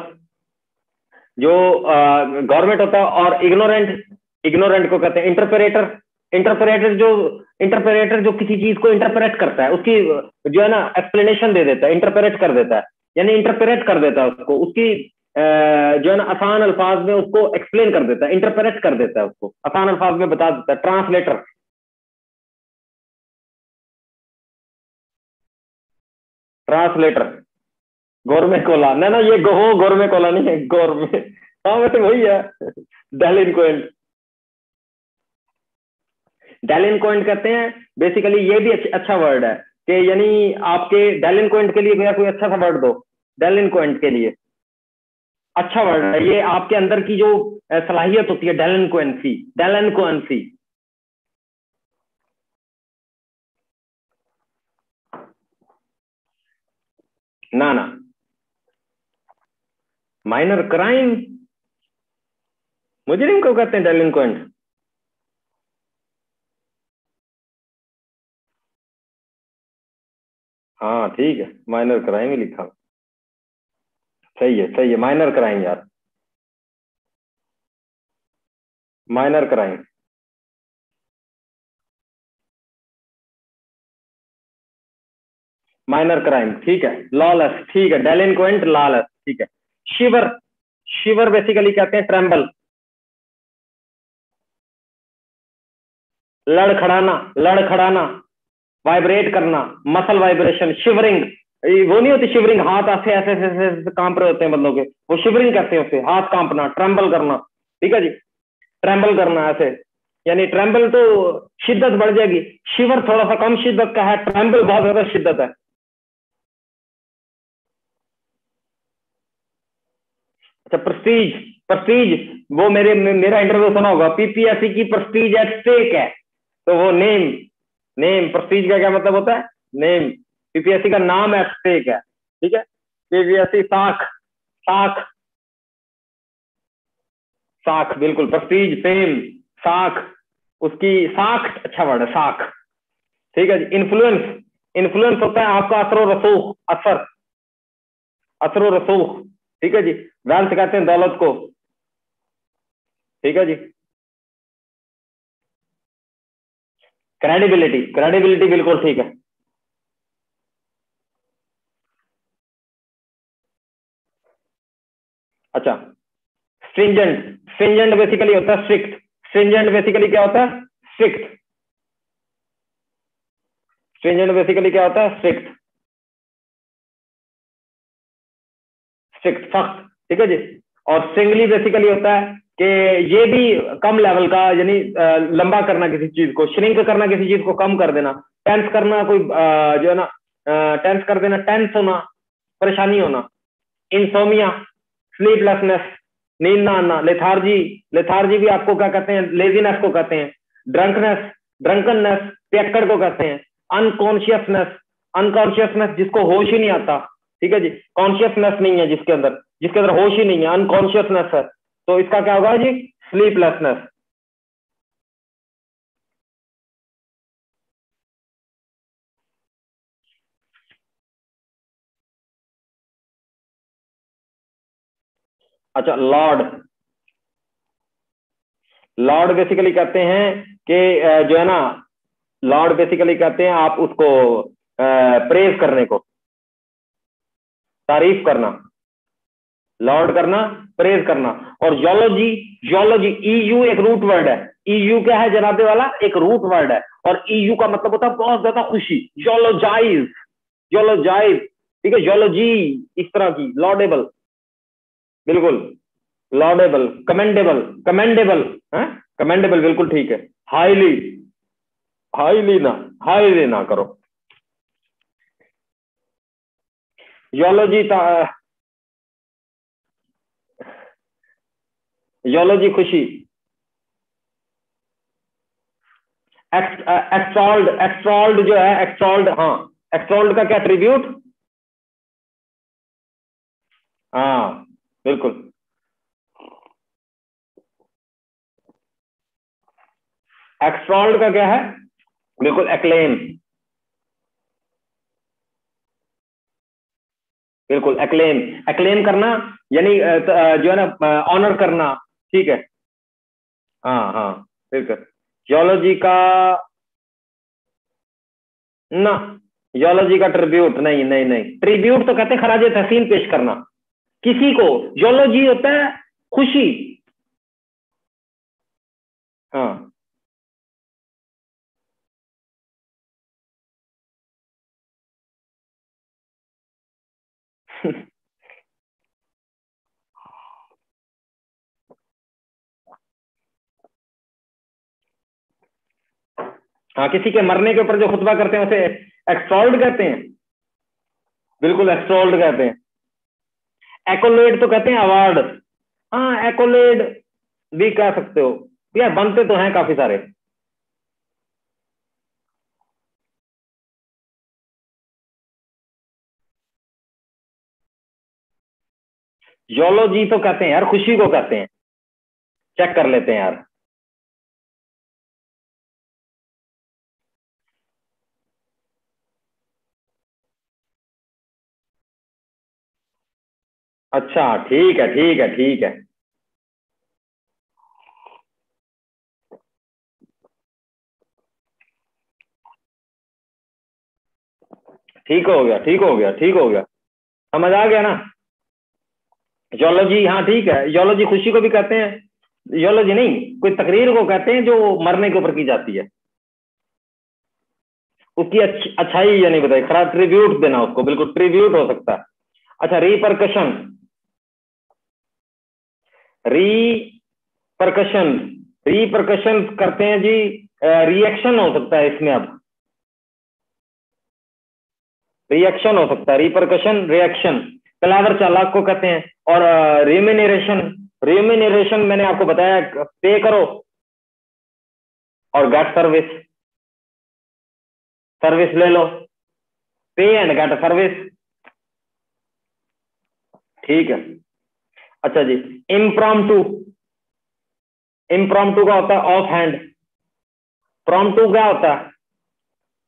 जो गवर्नमेंट होता है, और इग्नोरेंट, इग्नोरेंट को कहते हैं इंटरप्रेटर, इंटरप्रेटर जो, इंटरप्रेटर जो किसी चीज को इंटरप्रेट करता है, उसकी जो है ना एक्सप्लेनेशन दे देता है, इंटरप्रेट कर देता है, यानी इंटरप्रेट कर देता है उसको, उसकी जो है ना आसान अल्फाज में उसको एक्सप्लेन कर देता है, इंटरप्रेट कर देता है उसको, आसान अल्फाज में बता देता है, ट्रांसलेटर, ट्रांसलेटर। गोरमे कोला ना, ना ये गो गोरमे कोला नहीं है, गोरमे, हाँ वैसे वही है, डेलिंक्वेंट, डेलिंक्वेंट कहते हैं बेसिकली। ये भी अच्छा वर्ड है कि यानी आपके डेलिंक्वेंट के लिए भैया कोई अच्छा सा वर्ड दो, डेलिंक्वेंट के लिए अच्छा वर्ड है। ये आपके अंदर की जो सलाहियत होती है, डेलिंक्वेंसी, डेलिंक्वेंसी, ना ना, माइनर क्राइम, मुजरिम को कहते हैं डेलिंक्वेंट, हाँ ठीक है, माइनर क्राइम ही लिखा, सही है, सही है, माइनर क्राइम यार, माइनर क्राइम, माइनर क्राइम ठीक है। लॉलेस ठीक है, डेलिंक्वेंट, लॉलेस ठीक है। शिवर, शिवर बेसिकली कहते हैं ट्रेम्बल, लड़खड़ाना, लड़खड़ाना, वाइब्रेट करना, मसल वाइब्रेशन, शिवरिंग, वो नहीं होती शिवरिंग, हाथ ऐसे ऐसे ऐसे ऐसे ऐसे कांप रहे होते हैं बंदों के, वो शिवरिंग कहते हैं उसे, हाथ कांपना, ट्रेम्बल करना, ठीक है जी। ट्रेम्बल करना ऐसे, यानी ट्रेम्बल तो शिद्दत बढ़ जाएगी, शिवर थोड़ा सा कम शिद्दत का है, ट्रेम्बल बहुत ज्यादा शिद्दत है। अच्छा प्रस्टीज, प्रस्टीज, वो मेरा इंटरव्यू सुना होगा, पीपीएससी की प्रस्टीज एट स्टेक है, तो वो नेम, नेम, प्रस्टीज का क्या मतलब होता है, नेम, पीपीएससी का नाम एट स्टेक है, ठीक है। पीपीएससी साख, साख, साख बिल्कुल, प्रस्टीज, फेम, साख, उसकी साख, अच्छा वर्ड है साख, ठीक है जी। इन्फ्लुएंस, इन्फ्लुएंस होता है आपका असर और रसूख, असर, असर और रसूख, ठीक है जी। वेल्थ कहते हैं दौलत को, ठीक है जी। क्रेडिबिलिटी, क्रेडिबिलिटी बिल्कुल ठीक है। अच्छा, स्ट्रिंजेंट, स्ट्रिंजेंट बेसिकली होता है स्ट्रिक्ट, स्ट्रिंजेंट बेसिकली क्या होता है? स्ट्रिक्ट, स्ट्रिंजेंट बेसिकली क्या होता है? स्ट्रिक्ट, स्ट्रिक्ट सख्त, ठीक है जी। और स्ट्रिंगली बेसिकली होता है कि ये भी कम लेवल का, यानी लंबा करना किसी चीज को, श्रिंक करना किसी चीज को, कम कर देना, टेंस करना, कोई जो है ना टेंस कर देना, टेंस होना, परेशानी होना। इंसोमिया, स्लीपलेसनेस, नींद ना आना। लेथार्जी, लेथार्जी भी आपको क्या कहते हैं? लेजीनेस को कहते हैं। ड्रंकनेस, ड्रंकननेस पियक्कड़ को कहते हैं। अनकॉन्शियसनेस, अनकॉन्शियसनेस जिसको होश ही नहीं आता, ठीक है जी। कॉन्शियसनेस नहीं है जिसके अंदर, जिसके अंदर होश ही नहीं है, अनकॉन्शियसनेस है, तो इसका क्या होगा जी? स्लीपलेसनेस। अच्छा, लॉर्ड, लॉर्ड बेसिकली कहते हैं कि जो है ना, लॉर्ड बेसिकली कहते हैं आप उसको प्रेज करने को, तारीफ करना, लॉर्ड करना, प्रेज करना। और योलॉजी, योलॉजी, ईयू एक रूट वर्ड है। ईयू क्या है जनाबे वाला? एक रूट वर्ड है, और ईयू का मतलब होता है बहुत ज्यादा खुशी, योलॉजाइज, योलॉजाइज, ठीक है। योलॉजी इस तरह की, लॉर्डेबल, बिल्कुल, लॉर्डेबल, कमेंडेबल, कमेंडेबल है, कमेंडेबल बिल्कुल ठीक है। हाईली, हाईली ना, हाईली ना करो। योलॉजी, योलॉजी खुशी। एक्सॉल्ड, एक्सॉल्ड जो है, एक्सॉल्ड, हाँ, एक्सॉल्ड का क्या? ट्रिब्यूट, हाँ बिल्कुल। एक्सॉल्ड का क्या है? बिल्कुल, एक्लेम, बिल्कुल एक्लेम, एक्लेम करना, यानी जो है ना ऑनर करना, ठीक है। हाँ हाँ बिल्कुल। जियोलॉजी का ना, जियोलॉजी का ट्रिब्यूट नहीं, नहीं नहीं, ट्रिब्यूट तो कहते हैं खराज तहसीन पेश करना किसी को, जियोलॉजी होता है खुशी। हाँ हाँ, किसी के मरने के ऊपर जो खुतबा करते हैं उसे एक्सॉल्ड कहते हैं, बिल्कुल एक्सॉल्ड कहते हैं। एकोलेड तो कहते हैं अवार्ड, हाँ एकोलेड भी कह सकते हो यार, बनते तो हैं काफी सारे। योलॉजी तो कहते हैं यार, खुशी को कहते हैं, चेक कर लेते हैं यार। अच्छा ठीक है, ठीक है, ठीक है, ठीक हो गया, ठीक हो गया, ठीक हो गया, समझ आ गया ना। योलॉजी, हाँ ठीक है, योलॉजी खुशी को भी कहते हैं, योलॉजी नहीं, कोई तकरीर को कहते हैं जो मरने के ऊपर की जाती है, उसकी अच्छाई यानी बताई, खराब, ट्रिब्यूट देना उसको, बिल्कुल ट्रिब्यूट हो सकता है। अच्छा, रिपरकशन, रिपरकशन, रिपरकशन करते हैं जी, रिएक्शन हो सकता है इसमें, अब रिएक्शन हो सकता है, रिपरकशन, रिएक्शन। कलावर चालाक को कहते हैं। और रेम्यूनरेशन, रेम्यूनरेशन मैंने आपको बताया, पे करो और गेट सर्विस, सर्विस ले लो, पे एंड गेट सर्विस, ठीक है। अच्छा जी, इम्प्रॉम्प्टू, इम्प्रॉम्प्टू का होता है ऑफ हैंड, प्रॉम्प्टू क्या होता है?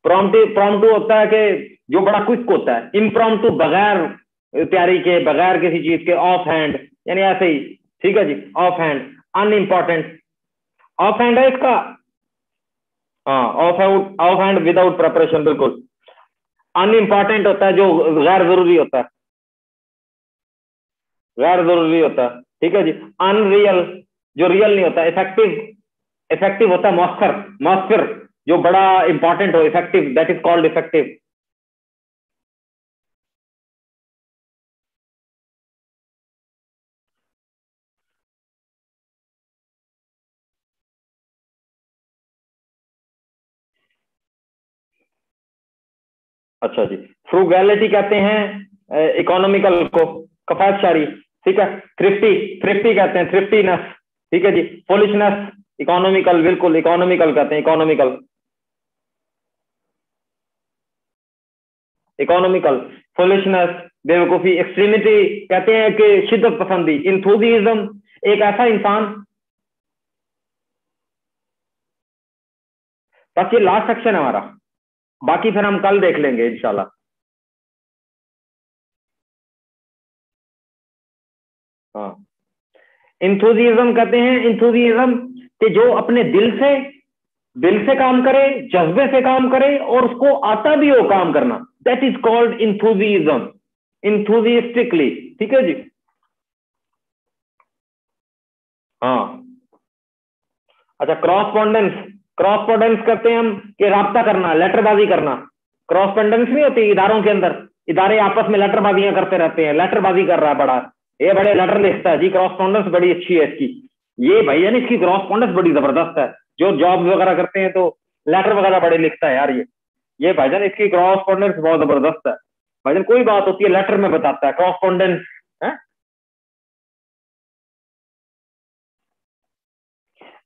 प्रॉम्प्टू होता है कि जो बड़ा क्विक होता है। इम्प्रॉम्प्टू बगैर तैयारी के, बगैर किसी चीज के, ऑफ हैंड, यानी ऐसे ही। ठीक है जी, offhand. Unimportant, offhand है इसका। हाँ, ऑफ हैंड विदाउट प्रिपरेशन, बिल्कुल। अनइम्पॉर्टेंट होता है जो गैर जरूरी होता है, गैर जरूरी होता है। ठीक है जी। अनरियल, जो रियल नहीं होता। इफेक्टिव, इफेक्टिव होता है मॉस्फर, मॉस्फर जो बड़ा इंपॉर्टेंट हो, effective, that is called effective. अच्छा जी। फ्रूगैलिटी कहते हैं इकोनॉमिकल को, कफायतशारी। ठीक है। थ्रिफ्टी, थ्रिफ्टी कहते हैं, थ्रिफ्टीनेस। ठीक है जी। फुलिशनेस, इकोनॉमिकल, बिल्कुल इकोनॉमिकल कहते हैं, इकोनॉमिकल, इकोनॉमिकल। फुलिशनेस, बेवकूफी। एक्सट्रीमिटी कहते हैं कि शिद्दत पसंदी। इंथुजिज्म, एक ऐसा इंसान। बस ये लास्ट सेक्शन है हमारा, बाकी फिर हम कल देख लेंगे इंशाल्लाह। हाँ। इंथुजिज्म कहते हैं, इंथुजिज्म कि जो अपने दिल से काम करे, जज्बे से काम करे और उसको आता भी हो काम करना, दैट इज कॉल्ड इंथुजिज्म, इंथुजिस्टिकली। ठीक है जी। हाँ। अच्छा, क्रॉसपॉन्डेंस, क्रॉसपॉन्डेंस करते हैं हम कि राब्ता करना, लेटरबाजी करना। क्रॉसपॉन्डेंस नहीं होती इदारों के अंदर, इदारे आपस में लेटरबाजियां करते रहते हैं, लेटरबाजी कर रहा है बड़ा, ये बड़े लेटर लिखता है जी, क्रॉसपॉन्डेंस बड़ी अच्छी है इसकी। ये भैया, इसकी क्रॉसपॉन्डेंस बड़ी जबरदस्त है। जो जॉब वगैरह करते हैं तो लेटर वगैरह बड़े लिखता है यार ये भाईजान, इसकी क्रॉसपॉन्डेंस बहुत जबरदस्त है भाईजान। कोई बात होती है लेटर में बताता है, क्रॉसपॉन्डेंस है।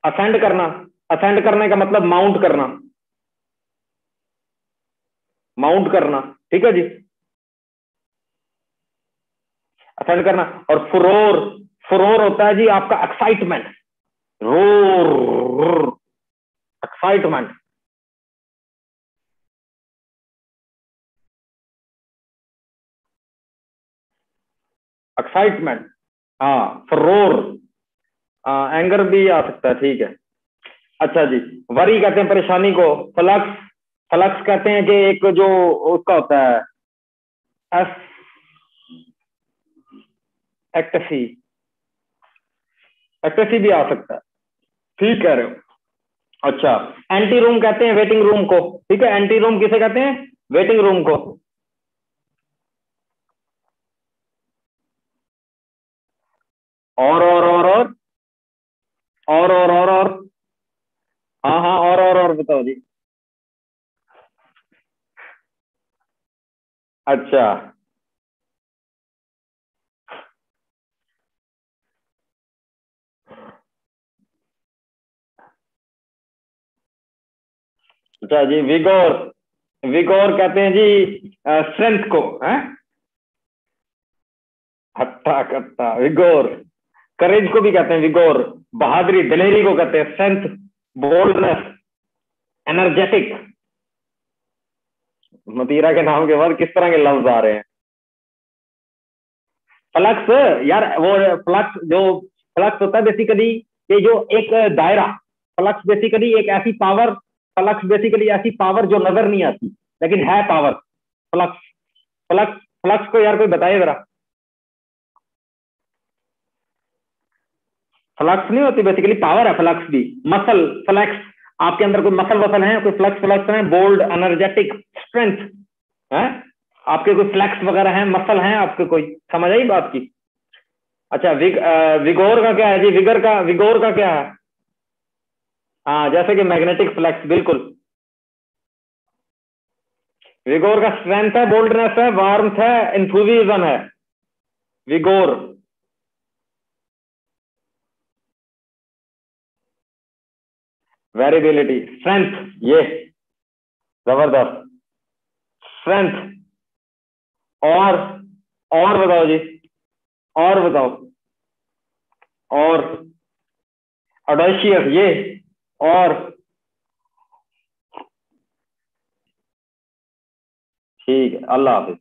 असेंड करना, असेंड करने का मतलब माउंट करना, माउंट करना। ठीक है जी। असेंड करना। और फुरोर, फुरोर होता है जी आपका एक्साइटमेंट, रोर, एक्साइटमेंट, एक्साइटमेंट। हाँ, फुरोर। एंगर भी आ सकता है, ठीक है। अच्छा जी। वरी कहते हैं परेशानी को। फ्लक्स, फ्लक्स कहते हैं कि एक जो उसका होता है, एस, एक्टसी, एक्टसी भी आ सकता है। ठीक कह रहे हो। अच्छा। एंटी रूम कहते हैं वेटिंग रूम को। ठीक है, एंटी रूम किसे कहते हैं? वेटिंग रूम को। और हाँ हाँ, और बताओ जी। अच्छा। अच्छा जी। विगोर, विगोर कहते हैं जी स्ट्रेंथ को है। हट्टा कट्टा, विगोर। करेज को भी कहते हैं विगोर। बहादुरी, दिलेरी को कहते हैं स्ट्रेंथ, बोल्डनेस, एनर्जेटिक। मतीरा के नाम के बाद किस तरह के लफ्ज आ रहे हैं? फ्लक्स, यार वो फ्लक्स जो, फ्लक्स होता है बेसिकली ये जो एक दायरा, फ्लक्स बेसिकली एक ऐसी पावर, फ्लक्स बेसिकली ऐसी पावर जो नजर नहीं आती लेकिन है पावर, फ्लक्स। फ्लक्स, फ्लक्स को यार कोई बताइए जरा। फ्लक्स नहीं होती, बेसिकली पावर है फ्लक्स भी। मसल, फ्लक्स, आपके अंदर कोई मसल वसल है, कोई फ्लक्स फ्लक्स है, बोल्ड, एनर्जेटिक, स्ट्रेंथ है। आपके कोई फ्लैक्स वगैरह है, मसल है आपके, कोई समझ आई बात की? अच्छा, विगोर का क्या है जी? विगर का, विगोर का क्या है? हाँ, जैसे कि मैग्नेटिक फ्लैक्स, बिल्कुल। विगोर का स्ट्रेंथ है, बोल्डनेस है, वार्मथ है, इंथुजिज्म है। विगोर, वेरिएबिलिटी, स्ट्रेंथ, ये जबरदस्त, स्ट्रेंथ। और और बताओ जी, और बताओ। और ऑडेशियस, ये। और ठीक है, अल्लाह हाफिज।